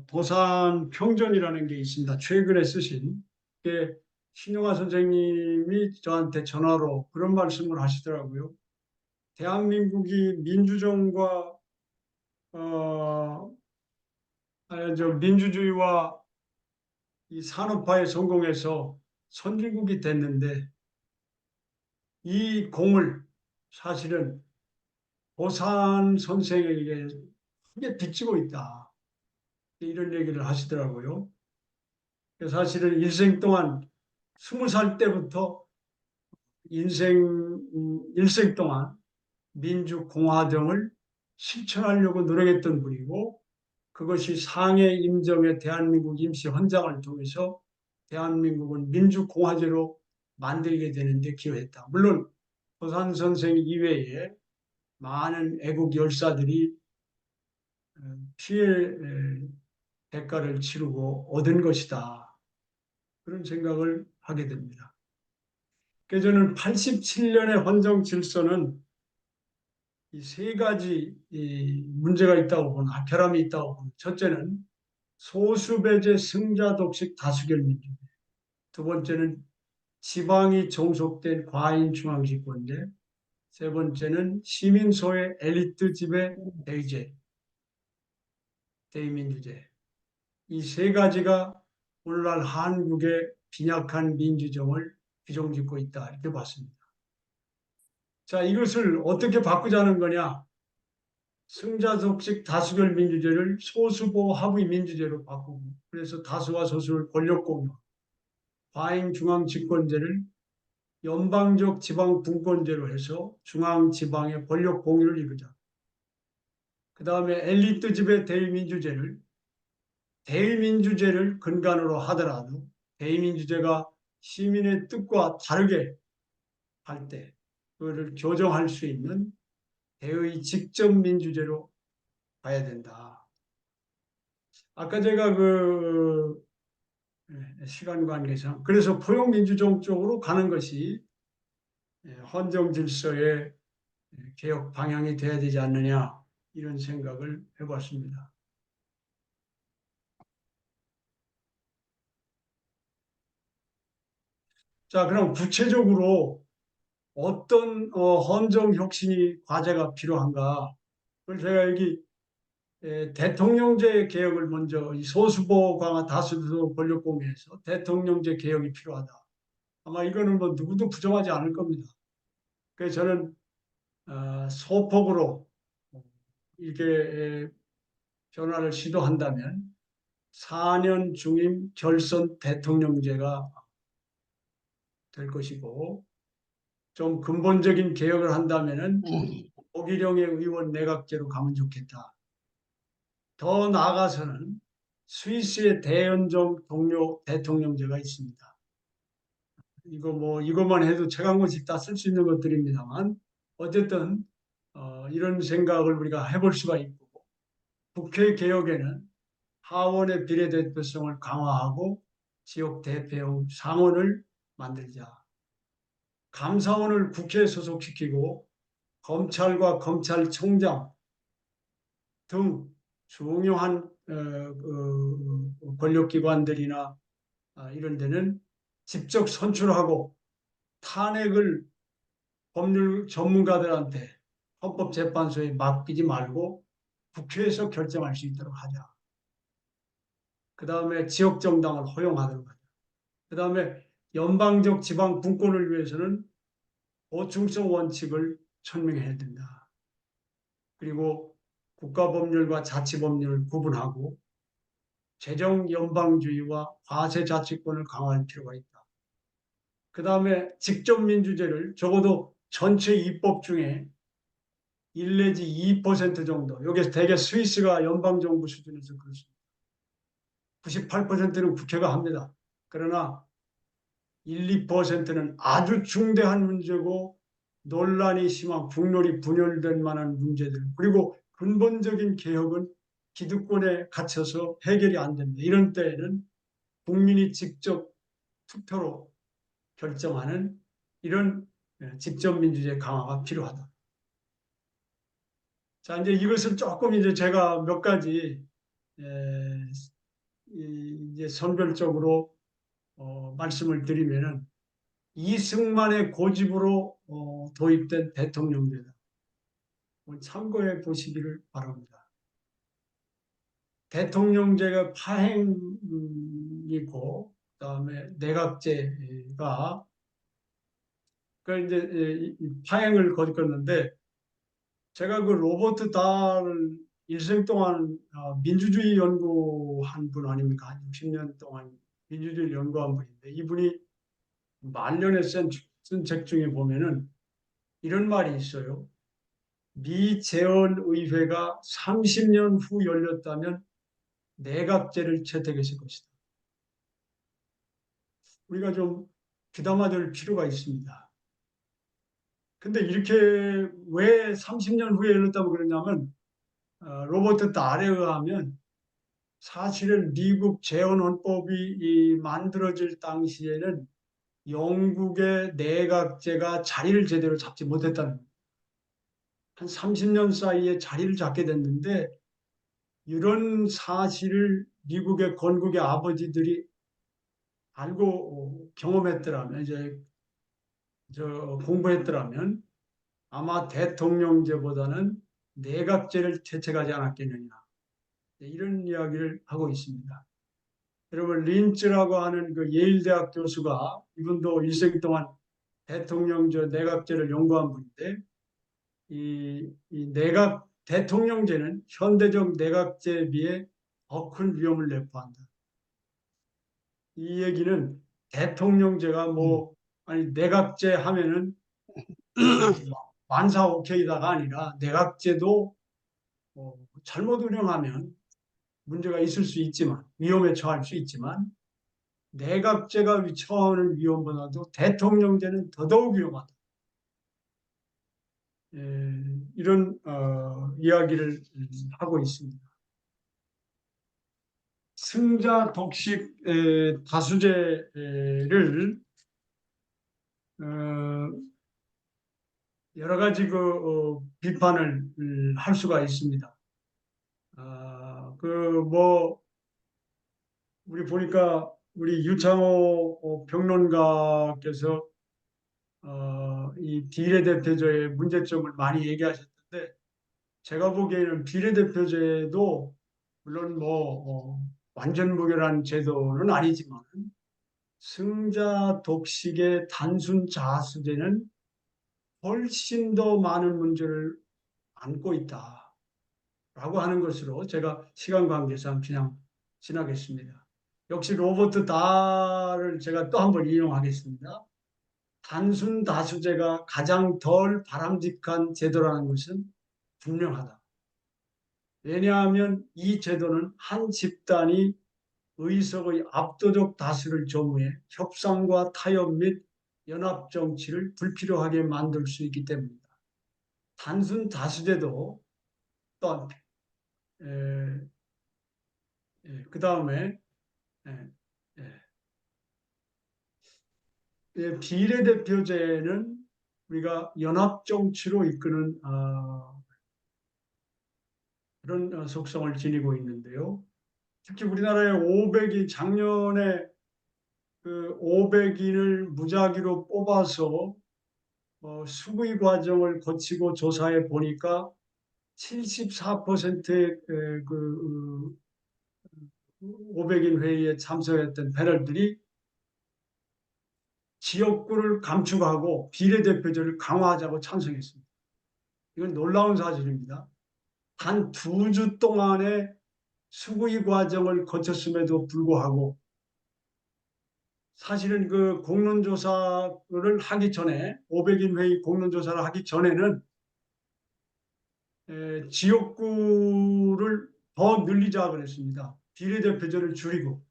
도산 평전이라는 게 있습니다. 최근에 쓰신 게 신용화 선생님이 저한테 전화로 그런 말씀을 하시더라고요. 대한민국이 민주정과 민주주의와 이 산업화에 성공해서 선진국이 됐는데 이 공을 사실은 도산 선생에게 크게 빚지고 있다. 이런 얘기를 하시더라고요. 사실은 일생 동안 20살 때부터 일생 동안 민주공화 등을 실천하려고 노력했던 분이고 그것이 상해 임정의 대한민국 임시헌장을 통해서 대한민국은 민주공화제로 만들게 되는데 기여했다. 물론 도산 선생 이외에 많은 애국 열사들이 피해 대가를 치르고 얻은 것이다. 그런 생각을 하게 됩니다. 그래서 저는 87년의 헌정 질서는 이 세 가지 문제가 있다고 보는, 결함이 있다고 보는. 첫째는 소수배제 승자 독식 다수결 민주. 두 번째는 지방이 종속된 과인 중앙 집권제. 세 번째는 시민소의 엘리트 지배 대의제, 대의민주제. 이 세 가지가 오늘날 한국의 빈약한 민주정을 비정짓고 있다. 이렇게 봤습니다. 자, 이것을 어떻게 바꾸자는 거냐? 승자 독식 다수결 민주제를 소수보 하부의 민주제로 바꾸고, 그래서 다수와 소수를 권력 공유, 과잉 중앙 집권제를 연방적 지방 분권제로 해서 중앙 지방의 권력 공유를 이루자. 그 다음에 엘리트 지배 대의민주제를 근간으로 하더라도 대의민주제가 시민의 뜻과 다르게 할 때 그거를 교정할 수 있는 대의 직접 민주제로 가야 된다. 아까 제가 시간 관계상 그래서 포용민주정 쪽으로 가는 것이 헌정 질서의 개혁 방향이 돼야 되지 않느냐 이런 생각을 해봤습니다. 자, 그럼 구체적으로 어떤 헌정 혁신이 과제가 필요한가? 그걸 제가 여기 대통령제 개혁을 먼저 이 소수보 강화 다수도 권력 공유해서 대통령제 개혁이 필요하다. 아마 이거는 뭐 누구도 부정하지 않을 겁니다. 그래서 저는 소폭으로 이렇게 변화를 시도한다면 4년 중임 결선 대통령제가 될 것이고 좀 근본적인 개혁을 한다면은 고기령의 의원 내각제로 가면 좋겠다. 더 나아가서는 스위스의 대연정 동료 대통령제가 있습니다. 이것만 해도 책 한 권씩 다 쓸 수 있는 것들입니다만 어쨌든 이런 생각을 우리가 해볼 수가 있고 국회 개혁에는 하원의 비례대표성을 강화하고 지역 대표형 상원을 만들자. 감사원을 국회에 소속시키고 검찰과 검찰총장 등 중요한 권력기관들이나 이런 데는 직접 선출하고 탄핵을 법률 전문가들한테 헌법재판소에 맡기지 말고 국회에서 결정할 수 있도록 하자. 그 다음에 지역정당을 허용하도록 하자. 그 다음에 연방적 지방 분권을 위해서는 보충성 원칙을 천명해야 된다. 그리고 국가법률과 자치법률을 구분하고 재정 연방주의와 과세자치권을 강화할 필요가 있다. 그 다음에 직접민주제를 적어도 전체 입법 중에 1 내지 2% 정도, 여기서 대개 스위스가 연방정부 수준에서 그렇습니다. 98%는 국회가 합니다. 그러나 1, 2%는 아주 중대한 문제고 논란이 심한 국론이 분열될 만한 문제들 그리고 근본적인 개혁은 기득권에 갇혀서 해결이 안 됩니다. 이런 때에는 국민이 직접 투표로 결정하는 이런 직접 민주제 강화가 필요하다. 자, 이제 이것을 조금 이제 제가 몇 가지 이제 선별적으로 말씀을 드리면은 이승만의 고집으로 도입된 대통령제다. 참고해 보시기를 바랍니다. 대통령제가 파행이고 그다음에 내각제가 이제 파행을 거듭했는데 제가 그 로버트 달을 일생 동안 민주주의 연구한 분 아닙니까? 한 60년 동안 민주주의 연구한 분인데 이분이 말년에 쓴 책 중에 보면은 이런 말이 있어요. 미재원의회가 30년 후 열렸다면 내각제를 채택했을 것이다. 우리가 좀 귀담아줄 필요가 있습니다. 근데 이렇게 왜 30년 후에 열렸다고 그러냐면 로버트 달에 의하면 사실은 미국 재헌헌법이 만들어질 당시에는 영국의 내각제가 자리를 제대로 잡지 못했다는 거예요. 한 30년 사이에 자리를 잡게 됐는데 이런 사실을 미국의 건국의 아버지들이 알고 경험했더라면 이제 공부했더라면 아마 대통령제보다는 내각제를 채택하지 않았겠느냐 이런 이야기를 하고 있습니다. 여러분 린츠라고 하는 그 예일대학 교수가 이분도 일생 동안 내각제를 연구한 분인데 이 내각 대통령제는 현대적 내각제에 비해 더 큰 위험을 내포한다. 이 얘기는 대통령제가 뭐 아니 내각제 하면은 만사 오케이다가 아니라 내각제도 잘못 운영하면 문제가 있을 수 있지만 위험에 처할 수 있지만 내각제가 처하는 위험보다도 대통령제는 더더욱 위험하다. 이런 이야기를 하고 있습니다. 승자 독식 다수제를 여러 가지 비판을 할 수가 있습니다. 우리 보니까 우리 유창호 평론가께서 이 비례대표제의 문제점을 많이 얘기하셨는데 제가 보기에는 비례대표제도 물론 완전 무결한 제도는 아니지만 승자 독식의 단순 자수제는 훨씬 더 많은 문제를 안고 있다라고 하는 것으로 제가 시간 관계상 그냥 지나겠습니다. 역시 로버트 다를 제가 또 한 번 인용하겠습니다. 단순 다수제가 가장 덜 바람직한 제도라는 것은 분명하다. 왜냐하면 이 제도는 한 집단이 의석의 압도적 다수를 점유해 협상과 타협 및 연합 정치를 불필요하게 만들 수 있기 때문이다. 단순 다수제도 또한 그 다음에 비례대표제는 우리가 연합 정치로 이끄는 그런 속성을 지니고 있는데요. 특히 우리나라의 500이 작년에 그 500인을 무작위로 뽑아서 수의 과정을 거치고 조사해 보니까 74%의 그 500인 회의에 참석했던 패널들이 지역구를 감축하고 비례대표제를 강화하자고 찬성했습니다. 이건 놀라운 사실입니다. 단 2주 동안에 수의 과정을 거쳤음에도 불구하고 사실은 그 공론조사를 하기 전에 500인 회의 공론조사를 하기 전에는 지역구를 더 늘리자 그랬습니다. 비례대표제를 줄이고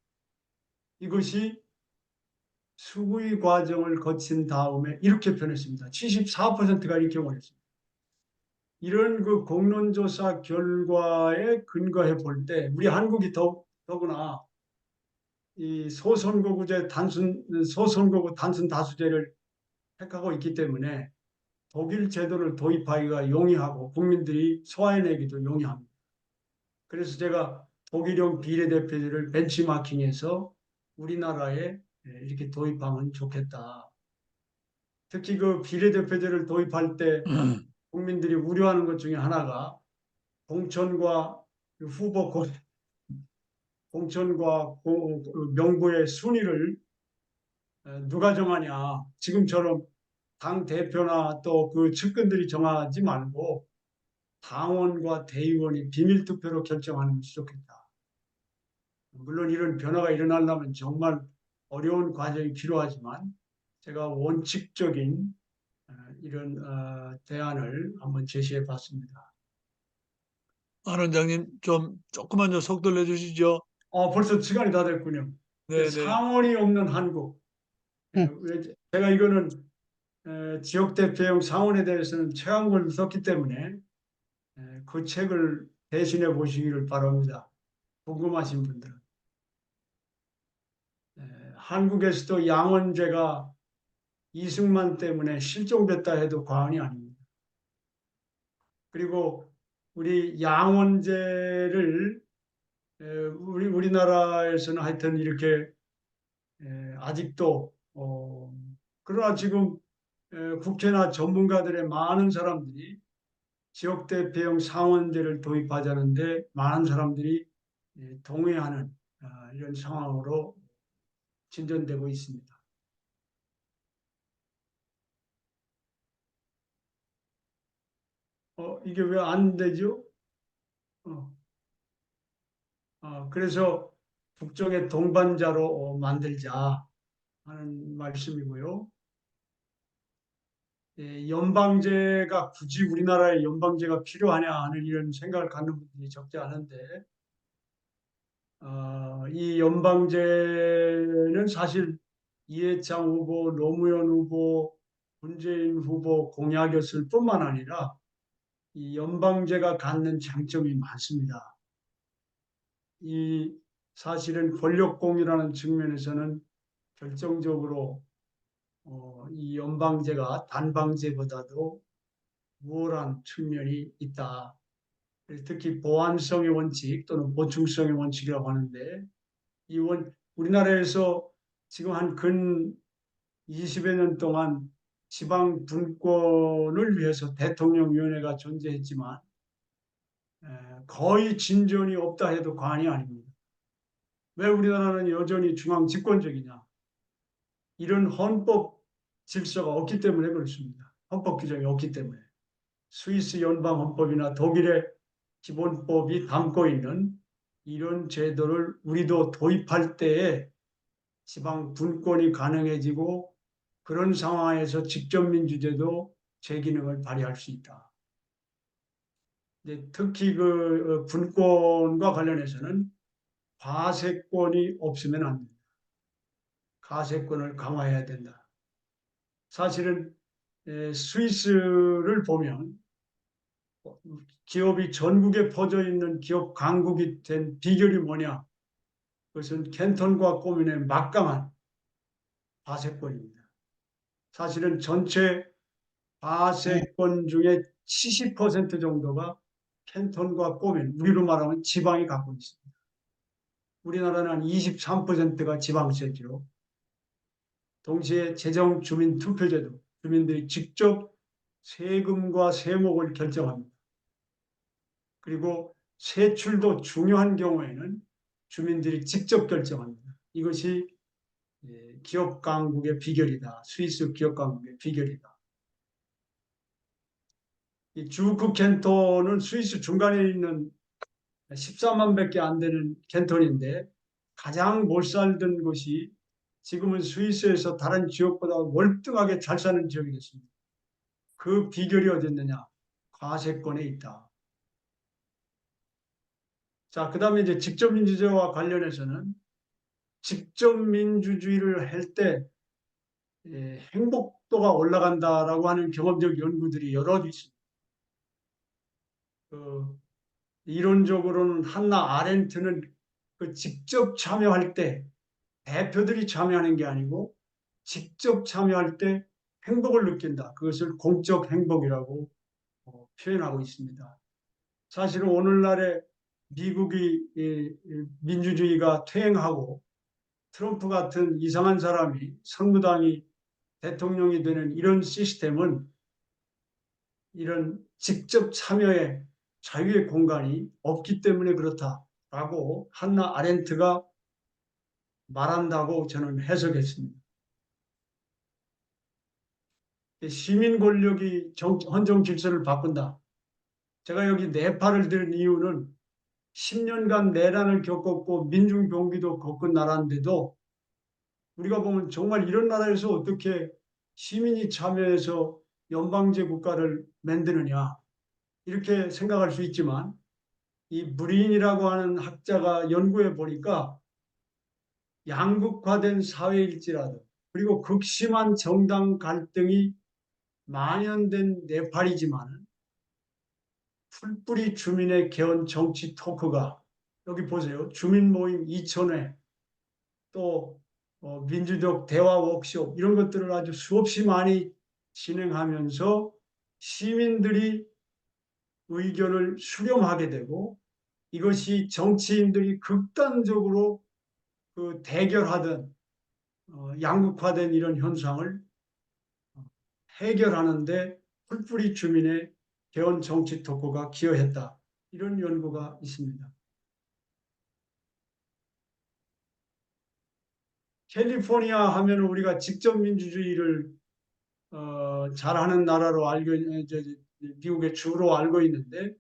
이것이 수의 과정을 거친 다음에 이렇게 변했습니다. 74%가 이렇게 원했습니다. 이런 그 공론조사 결과에 근거해 볼 때 우리 한국이 더구나 이 소선거구 단순 다수제를 택하고 있기 때문에 독일 제도를 도입하기가 용이하고 국민들이 소화해내기도 용이합니다. 그래서 제가 독일형 비례대표제를 벤치마킹해서 우리나라에 이렇게 도입하면 좋겠다. 특히 그 비례대표제를 도입할 때 국민들이 우려하는 것 중에 하나가 공천과 후보 공천과 명부의 순위를 누가 정하냐. 지금처럼 당 대표나 또 그 측근들이 정하지 말고 당원과 대의원이 비밀투표로 결정하는 것이 좋겠다. 물론 이런 변화가 일어나려면 정말 어려운 과정이 필요하지만 제가 원칙적인 이런 대안을 한번 제시해 봤습니다. 안 원장님 좀 조금만 좀 속도를 내주시죠. 벌써 시간이 다 됐군요. 네네. 상원이 없는 한국. 제가 이거는 지역 대표형 상원에 대해서는 최강을 썼기 때문에 그 책을 대신해 보시기를 바랍니다. 궁금하신 분들은. 한국에서도 양원제가 이승만 때문에 실종됐다 해도 과언이 아닙니다. 그리고 우리 양원제를 우리나라에서는 하여튼 이렇게 아직도 그러나 지금 국회나 전문가들의 많은 사람들이 지역 대표형 상원제를 도입하자는데 많은 사람들이 동의하는 이런 상황으로 진전되고 있습니다. 이게 왜 안 되죠? 어, 그래서 북쪽의 동반자로 만들자 하는 말씀이고요. 연방제가 굳이 우리나라에 연방제가 필요하냐 하는 이런 생각을 갖는 분들이 적지 않은데 이 연방제는 사실 이해창 후보, 노무현 후보, 문재인 후보 공약이었을 뿐만 아니라 이 연방제가 갖는 장점이 많습니다. 이 사실은 권력공유라는 측면에서는 결정적으로 이 연방제가 단방제보다도 우월한 측면이 있다. 특히 보완성의 원칙 또는 보충성의 원칙이라고 하는데 우리나라에서 지금 한 근 20여 년 동안 지방 분권을 위해서 대통령위원회가 존재했지만 거의 진전이 없다 해도 과언이 아닙니다. 왜 우리나라는 여전히 중앙 집권적이냐? 이런 헌법 질서가 없기 때문에 그렇습니다. 헌법 규정이 없기 때문에. 스위스 연방헌법이나 독일의 기본법이 담고 있는 이런 제도를 우리도 도입할 때에 지방 분권이 가능해지고 그런 상황에서 직접민주제도 제 기능을 발휘할 수 있다. 특히 그 분권과 관련해서는 과세권이 없으면 안 된다. 과세권을 강화해야 된다. 사실은 스위스를 보면 기업이 전국에 퍼져 있는 기업 강국이 된 비결이 뭐냐? 그것은 캔톤과 꼬민의 막강한 과세권입니다. 사실은 전체 과세권 중에 70% 정도가 캔톤과 꼬민, 우리로 말하면 지방이 갖고 있습니다. 우리나라는 한 23%가 지방세죠. 동시에 재정 주민 투표제도, 주민들이 직접 세금과 세목을 결정합니다. 그리고 세출도 중요한 경우에는 주민들이 직접 결정합니다. 이것이 기업 강국의 비결이다. 스위스 기업 강국의 비결이다. 이 주크 캔톤은 스위스 중간에 있는 14만 밖에 안 되는 캔톤인데 가장 못 살던 곳이 지금은 스위스에서 다른 지역보다 월등하게 잘 사는 지역이 됐습니다. 그 비결이 어디 있느냐? 과세권에 있다. 자, 그 다음에 이제 직접민주제와 관련해서는 직접민주주의를 할 때 행복도가 올라간다라고 하는 경험적 연구들이 여러 있습니다. 이론적으로는 한나 아렌트는 그 직접 참여할 때 대표들이 참여하는 게 아니고 직접 참여할 때 행복을 느낀다. 그것을 공적 행복이라고 표현하고 있습니다. 사실은 오늘날의 미국이 민주주의가 퇴행하고 트럼프 같은 이상한 사람이 선거당이 대통령이 되는 이런 시스템은 이런 직접 참여의 자유의 공간이 없기 때문에 그렇다라고 한나 아렌트가 말한다고 저는 해석했습니다. 시민 권력이 헌정 질서를 바꾼다. 제가 여기 네팔을 든 이유는 10년간 내란을 겪었고 민중 병기도 겪은 나라인데도 우리가 보면 정말 이런 나라에서 어떻게 시민이 참여해서 연방제 국가를 만드느냐 이렇게 생각할 수 있지만 이 브린이라고 하는 학자가 연구해 보니까 양극화된 사회일지라도 그리고 극심한 정당 갈등이 만연된 네팔이지만 풀뿌리 주민의 개헌 정치 토크가 여기 보세요. 주민 모임 2,000회 또 민주적 대화 워크숍 이런 것들을 아주 수없이 많이 진행하면서 시민들이 의견을 수렴하게 되고 이것이 정치인들이 극단적으로 그 대결하던 양극화된 이런 현상을 해결하는데 풀뿌리 주민의 개헌 정치 토크가 기여했다. 이런 연구가 있습니다. 캘리포니아 하면 우리가 직접 민주주의를 잘하는 나라로 알고 미국의 주로 알고 있는데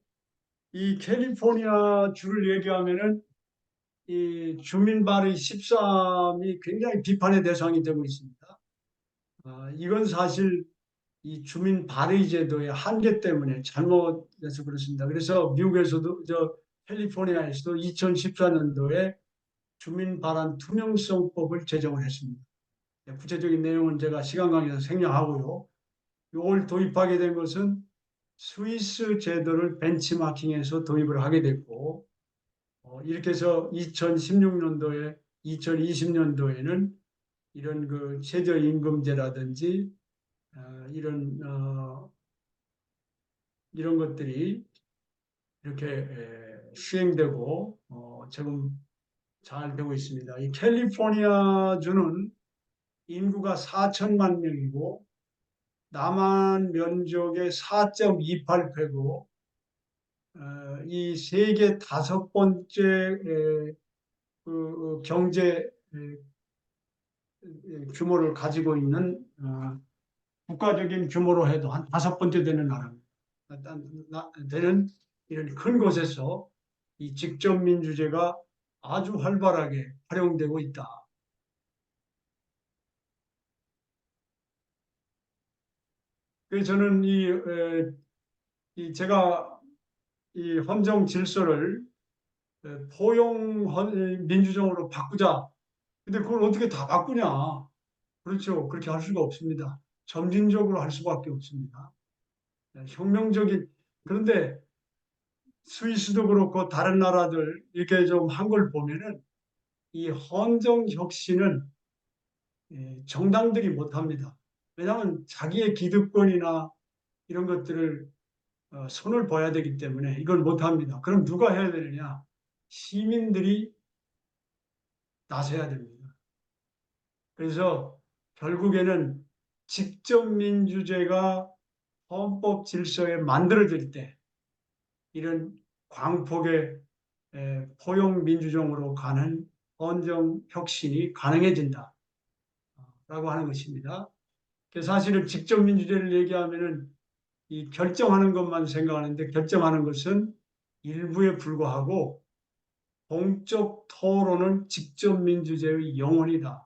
이 캘리포니아 주를 얘기하면은 이 주민 발의 13이 굉장히 비판의 대상이 되고 있습니다. 이건 사실 이 주민 발의 제도의 한계 때문에 잘못돼서 그렇습니다. 그래서 미국에서도 캘리포니아에서도 2014년도에 주민 발언 투명성법을 제정을 했습니다. 구체적인 내용은 제가 시간 관계에서 생략하고요. 이걸 도입하게 된 것은 스위스 제도를 벤치마킹해서 도입을 하게 됐고 이렇게 해서 2016년도에 2020년도에는 이런 그 최저임금제라든지 이런 것들이 이렇게 시행되고 지금 잘 되고 있습니다. 이 캘리포니아주는 인구가 4천만 명이고 남한 면적의 4.28배고 이 세계 5번째 그 경제 규모를 가지고 있는 국가적인 규모로 해도 한 5번째 되는 나라입니다. 되는 이런 큰 곳에서 이 직접민주제가 아주 활발하게 활용되고 있다. 그래서 저는 제가 이 헌정 질서를 포용 민주정으로 바꾸자. 근데 그걸 어떻게 다 바꾸냐? 그렇죠. 그렇게 할 수가 없습니다. 점진적으로 할 수밖에 없습니다. 혁명적인 그런데 스위스도 그렇고 다른 나라들 이렇게 좀 한 걸 보면은 이 헌정 혁신은 정당들이 못합니다. 왜냐하면 자기의 기득권이나 이런 것들을 손을 봐야 되기 때문에 이걸 못합니다. 그럼 누가 해야 되느냐? 시민들이 나서야 됩니다. 그래서 결국에는 직접민주제가 헌법 질서에 만들어질 때 이런 광폭의 포용 민주정으로 가는 헌정 혁신이 가능해진다라고 하는 것입니다. 사실은 직접 민주제를 얘기하면은 이 결정하는 것만 생각하는데 결정하는 것은 일부에 불과하고 공적 토론은 직접 민주제의 영혼이다.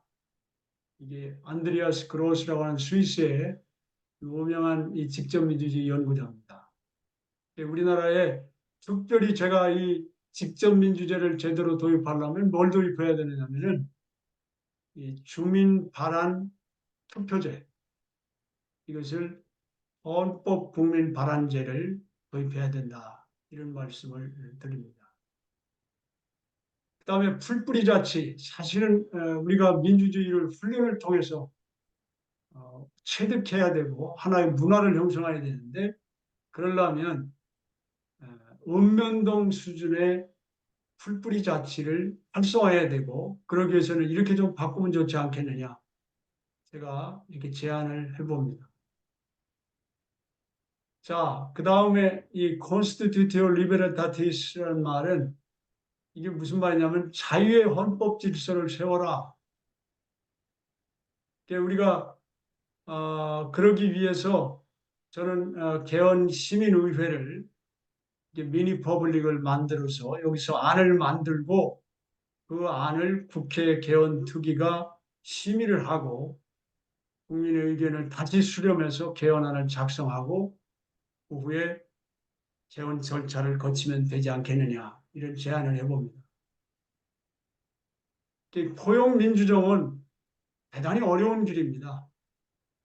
이게 안드레아스 그로스라고 하는 스위스의 유명한 이 직접 민주주의 연구자입니다. 우리나라에 특별히 제가 이 직접 민주제를 제대로 도입하려면 뭘 도입해야 되느냐면은 이 주민 발안 투표제 이것을 헌법 국민 발안제를 도입해야 된다. 이런 말씀을 드립니다. 그 다음에 풀뿌리 자치. 사실은 우리가 민주주의를 훈련을 통해서 체득해야 되고 하나의 문화를 형성해야 되는데 그러려면 읍면동 수준의 풀뿌리 자치를 활성화해야 되고 그러기 위해서는 이렇게 좀 바꾸면 좋지 않겠느냐. 제가 이렇게 제안을 해봅니다. 자, 그 다음에 이 constitutio libertatis라는 말은 이게 무슨 말이냐면 자유의 헌법 질서를 세워라. 우리가 그러기 위해서 저는 개헌 시민의회를 미니 퍼블릭을 만들어서 여기서 안을 만들고 그 안을 국회 개헌 특위가 심의를 하고 그 국민의 의견을 다시 수렴해서 개헌안을 작성하고 그 후에 개헌 절차를 거치면 되지 않겠느냐 이런 제안을 해봅니다. 포용민주정은 대단히 어려운 길입니다.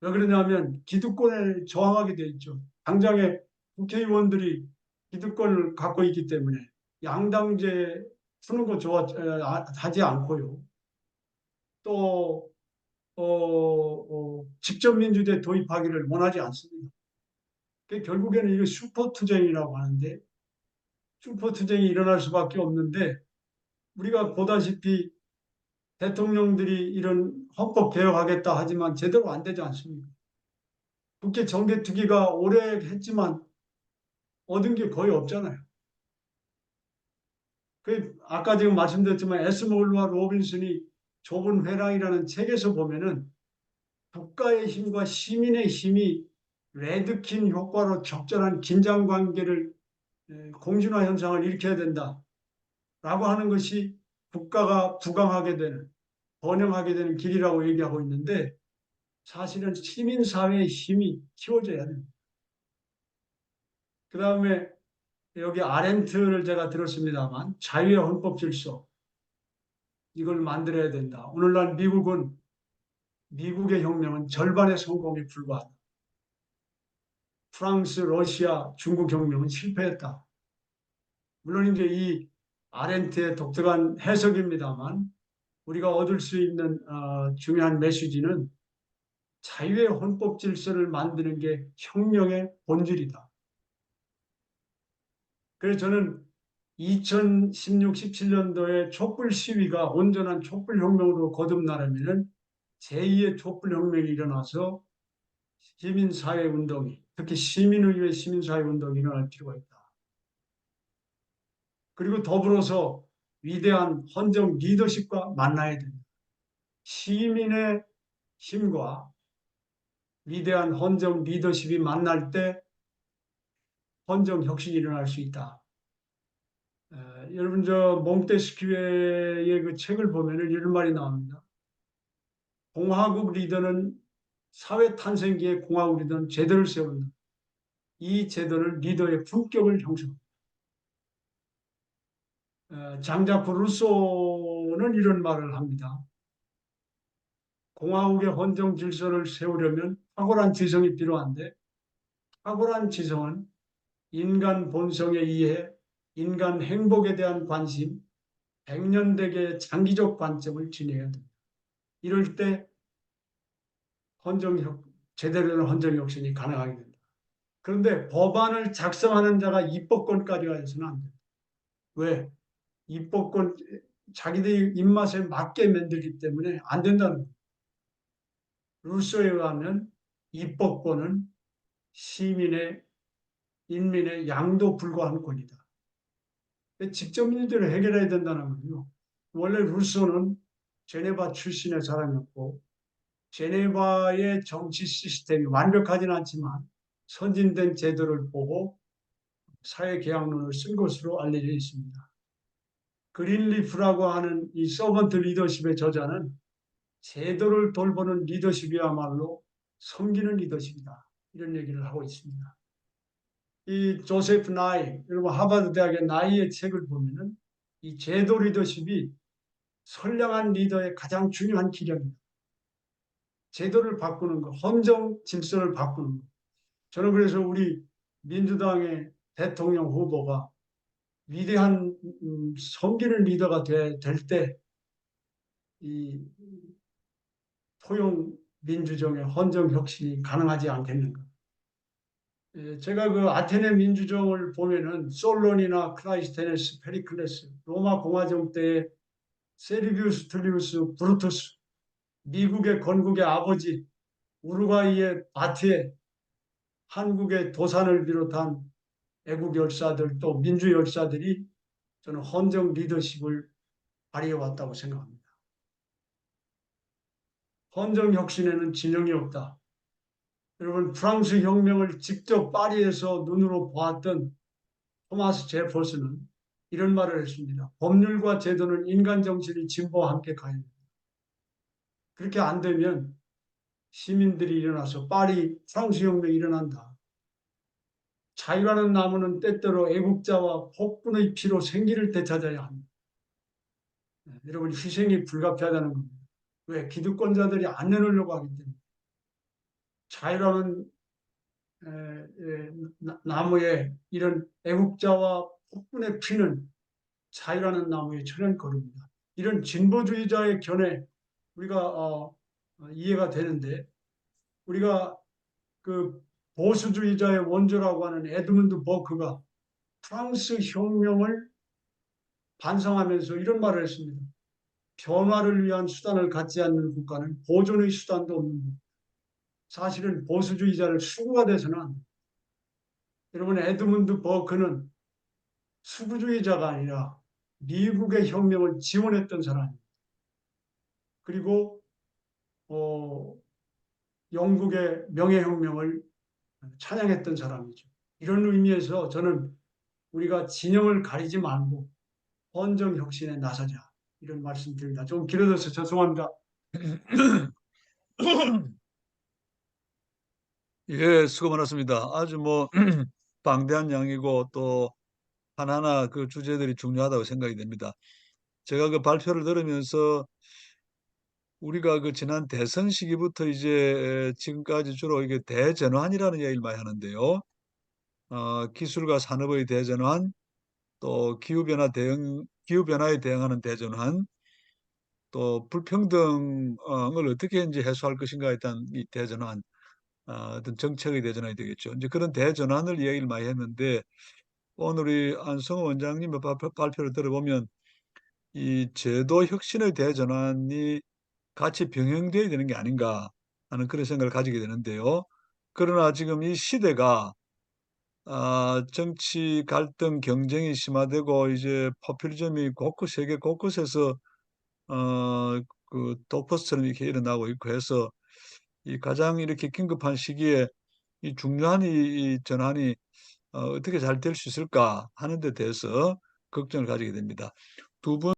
왜 그러냐면 기득권에 저항하게 돼 있죠. 당장에 국회의원들이 기득권을 갖고 있기 때문에 양당제 푸는 거 하지 않고요. 또 직접 민주제 도입하기를 원하지 않습니다. 결국에는 이거 슈퍼투쟁이라고 하는데 슈퍼투쟁이 일어날 수밖에 없는데 우리가 보다시피 대통령들이 이런 헌법 개혁하겠다 하지만 제대로 안 되지 않습니까? 국회 정개특위가 오래 했지만 얻은 게 거의 없잖아요. 아까 지금 말씀드렸지만 에스몰과 로빈슨이 좁은 회랑이라는 책에서 보면은 국가의 힘과 시민의 힘이 레드킨 효과로 적절한 긴장 관계를 공준화 현상을 일으켜야 된다라고 하는 것이 국가가 부강하게 되는 번영하게 되는 길이라고 얘기하고 있는데 사실은 시민사회의 힘이 키워져야 됩니다. 그 다음에 여기 아렌트를 제가 들었습니다만 자유의 헌법 질서 이걸 만들어야 된다. 오늘날 미국의 혁명은 절반의 성공에 불과하다. 프랑스, 러시아, 중국 혁명은 실패했다. 물론 이제 이 아렌트의 독특한 해석입니다만 우리가 얻을 수 있는 중요한 메시지는 자유의 헌법 질서를 만드는 게 혁명의 본질이다. 그래서 저는 2016, 17년도에 촛불 시위가 온전한 촛불 혁명으로 거듭나려면 제2의 촛불 혁명이 일어나서 시민사회 운동이 특히 시민을 위해 시민사회 운동이 일어날 필요가 있다. 그리고 더불어서 위대한 헌정 리더십과 만나야 됩니다. 시민의 힘과 위대한 헌정 리더십이 만날 때 헌정 혁신이 일어날 수 있다. 여러분 저 몽테스키웨의 그 책을 보면은 이런 말이 나옵니다. 공화국 리더는 사회 탄생기에 공화국 리더는 제도를 세운다. 이 제도는 리더의 품격을 형성합니다. 장자크 루소는 이런 말을 합니다. 공화국의 헌정 질서를 세우려면 탁월한 지성이 필요한데 탁월한 지성은 인간 본성의 이해, 인간 행복에 대한 관심, 백년대계의 장기적 관점을 지녀야 됩니다. 이럴 때 제대로 된 헌정 혁신이 가능하게 됩니다. 그런데 법안을 작성하는 자가 입법권까지 가서는 안 됩니다. 왜? 입법권 자기들 입맛에 맞게 만들기 때문에 안 된다는 거예요. 루소에 의하면 입법권은 시민의 인민의 양도 불구하는 권리다. 직접 민주를 해결해야 된다는 거예요. 원래 루소는 제네바 출신의 사람이었고 제네바의 정치 시스템이 완벽하지는 않지만 선진된 제도를 보고 사회계약론을 쓴 것으로 알려져 있습니다. 그린리프라고 하는 이 서번트 리더십의 저자는 제도를 돌보는 리더십이야말로 섬기는 리더십이다. 이런 얘기를 하고 있습니다. 이 조세프 나이, 여러분 하버드 대학의 나이의 책을 보면은 이 제도 리더십이 선량한 리더의 가장 중요한 기량입니다. 제도를 바꾸는 것, 헌정 질서를 바꾸는 것. 저는 그래서 우리 민주당의 대통령 후보가 위대한 섬기는 리더가 될 때 이 포용 민주정의 헌정 혁신이 가능하지 않겠는가. 제가 그 아테네 민주정을 보면은 솔론이나 크라이스테네스, 페리클레스, 로마 공화정 때의 세르비우스 툴리우스 브루투스, 미국의 건국의 아버지, 우루과이의 바티에, 한국의 도산을 비롯한 애국 열사들 또 민주 열사들이 저는 헌정 리더십을 발휘해 왔다고 생각합니다. 헌정 혁신에는 진영이 없다. 여러분 프랑스 혁명을 직접 파리에서 눈으로 보았던 토마스 제퍼슨은 이런 말을 했습니다. 법률과 제도는 인간 정신의 진보와 함께 가야 합니다. 그렇게 안 되면 시민들이 일어나서 파리 프랑스 혁명이 일어난다. 자유라는 나무는 때때로 애국자와 폭군의 피로 생기를 되찾아야 합니다. 여러분 희생이 불가피하다는 겁니다. 왜? 기득권자들이 안 내놓으려고 하기 때문에. 자유라는 나무에 이런 애국자와 폭군의 피는 자유라는 나무의 천연 거루입니다. 이런 진보주의자의 견해 우리가 이해가 되는데 우리가 그 보수주의자의 원조라고 하는 에드문드 버크가 프랑스 혁명을 반성하면서 이런 말을 했습니다. 변화를 위한 수단을 갖지 않는 국가는 보존의 수단도 없는 것. 사실은 보수주의자를 수구가 돼서는 안 돼요. 여러분 에드문드 버크는 수구주의자가 아니라 미국의 혁명을 지원했던 사람입니다. 그리고 영국의 명예혁명을 찬양했던 사람이죠. 이런 의미에서 저는 우리가 진영을 가리지 말고 헌정혁신에 나서자 이런 말씀드립니다. 좀 길어져서 죄송합니다. 예, 수고 많았습니다. 아주 뭐 방대한 양이고 또 하나하나 그 주제들이 중요하다고 생각이 됩니다. 제가 그 발표를 들으면서 우리가 그 지난 대선 시기부터 이제 지금까지 주로 이게 대전환이라는 얘기를 많이 하는데요. 기술과 산업의 대전환, 또 기후변화에 대응하는 대전환, 또 불평등을 어떻게 이제 해소할 것인가에 대한 이 대전환, 어떤 정책의 대전환이 되겠죠. 이제 그런 대전환을 이야기를 많이 했는데 오늘 우리 안성호 원장님의 발표를 들어보면 이 제도 혁신의 대전환이 같이 병행돼야 되는 게 아닌가 하는 그런 생각을 가지게 되는데요. 그러나 지금 이 시대가 정치 갈등 경쟁이 심화되고 이제 포퓰리즘이 세계 곳곳에서 그 독버스처럼 이렇게 일어나고 있고 해서 이 가장 이렇게 긴급한 시기에 이 중요한 이 전환이 어떻게 잘 될 수 있을까 하는 데 대해서 걱정을 가지게 됩니다. 두 분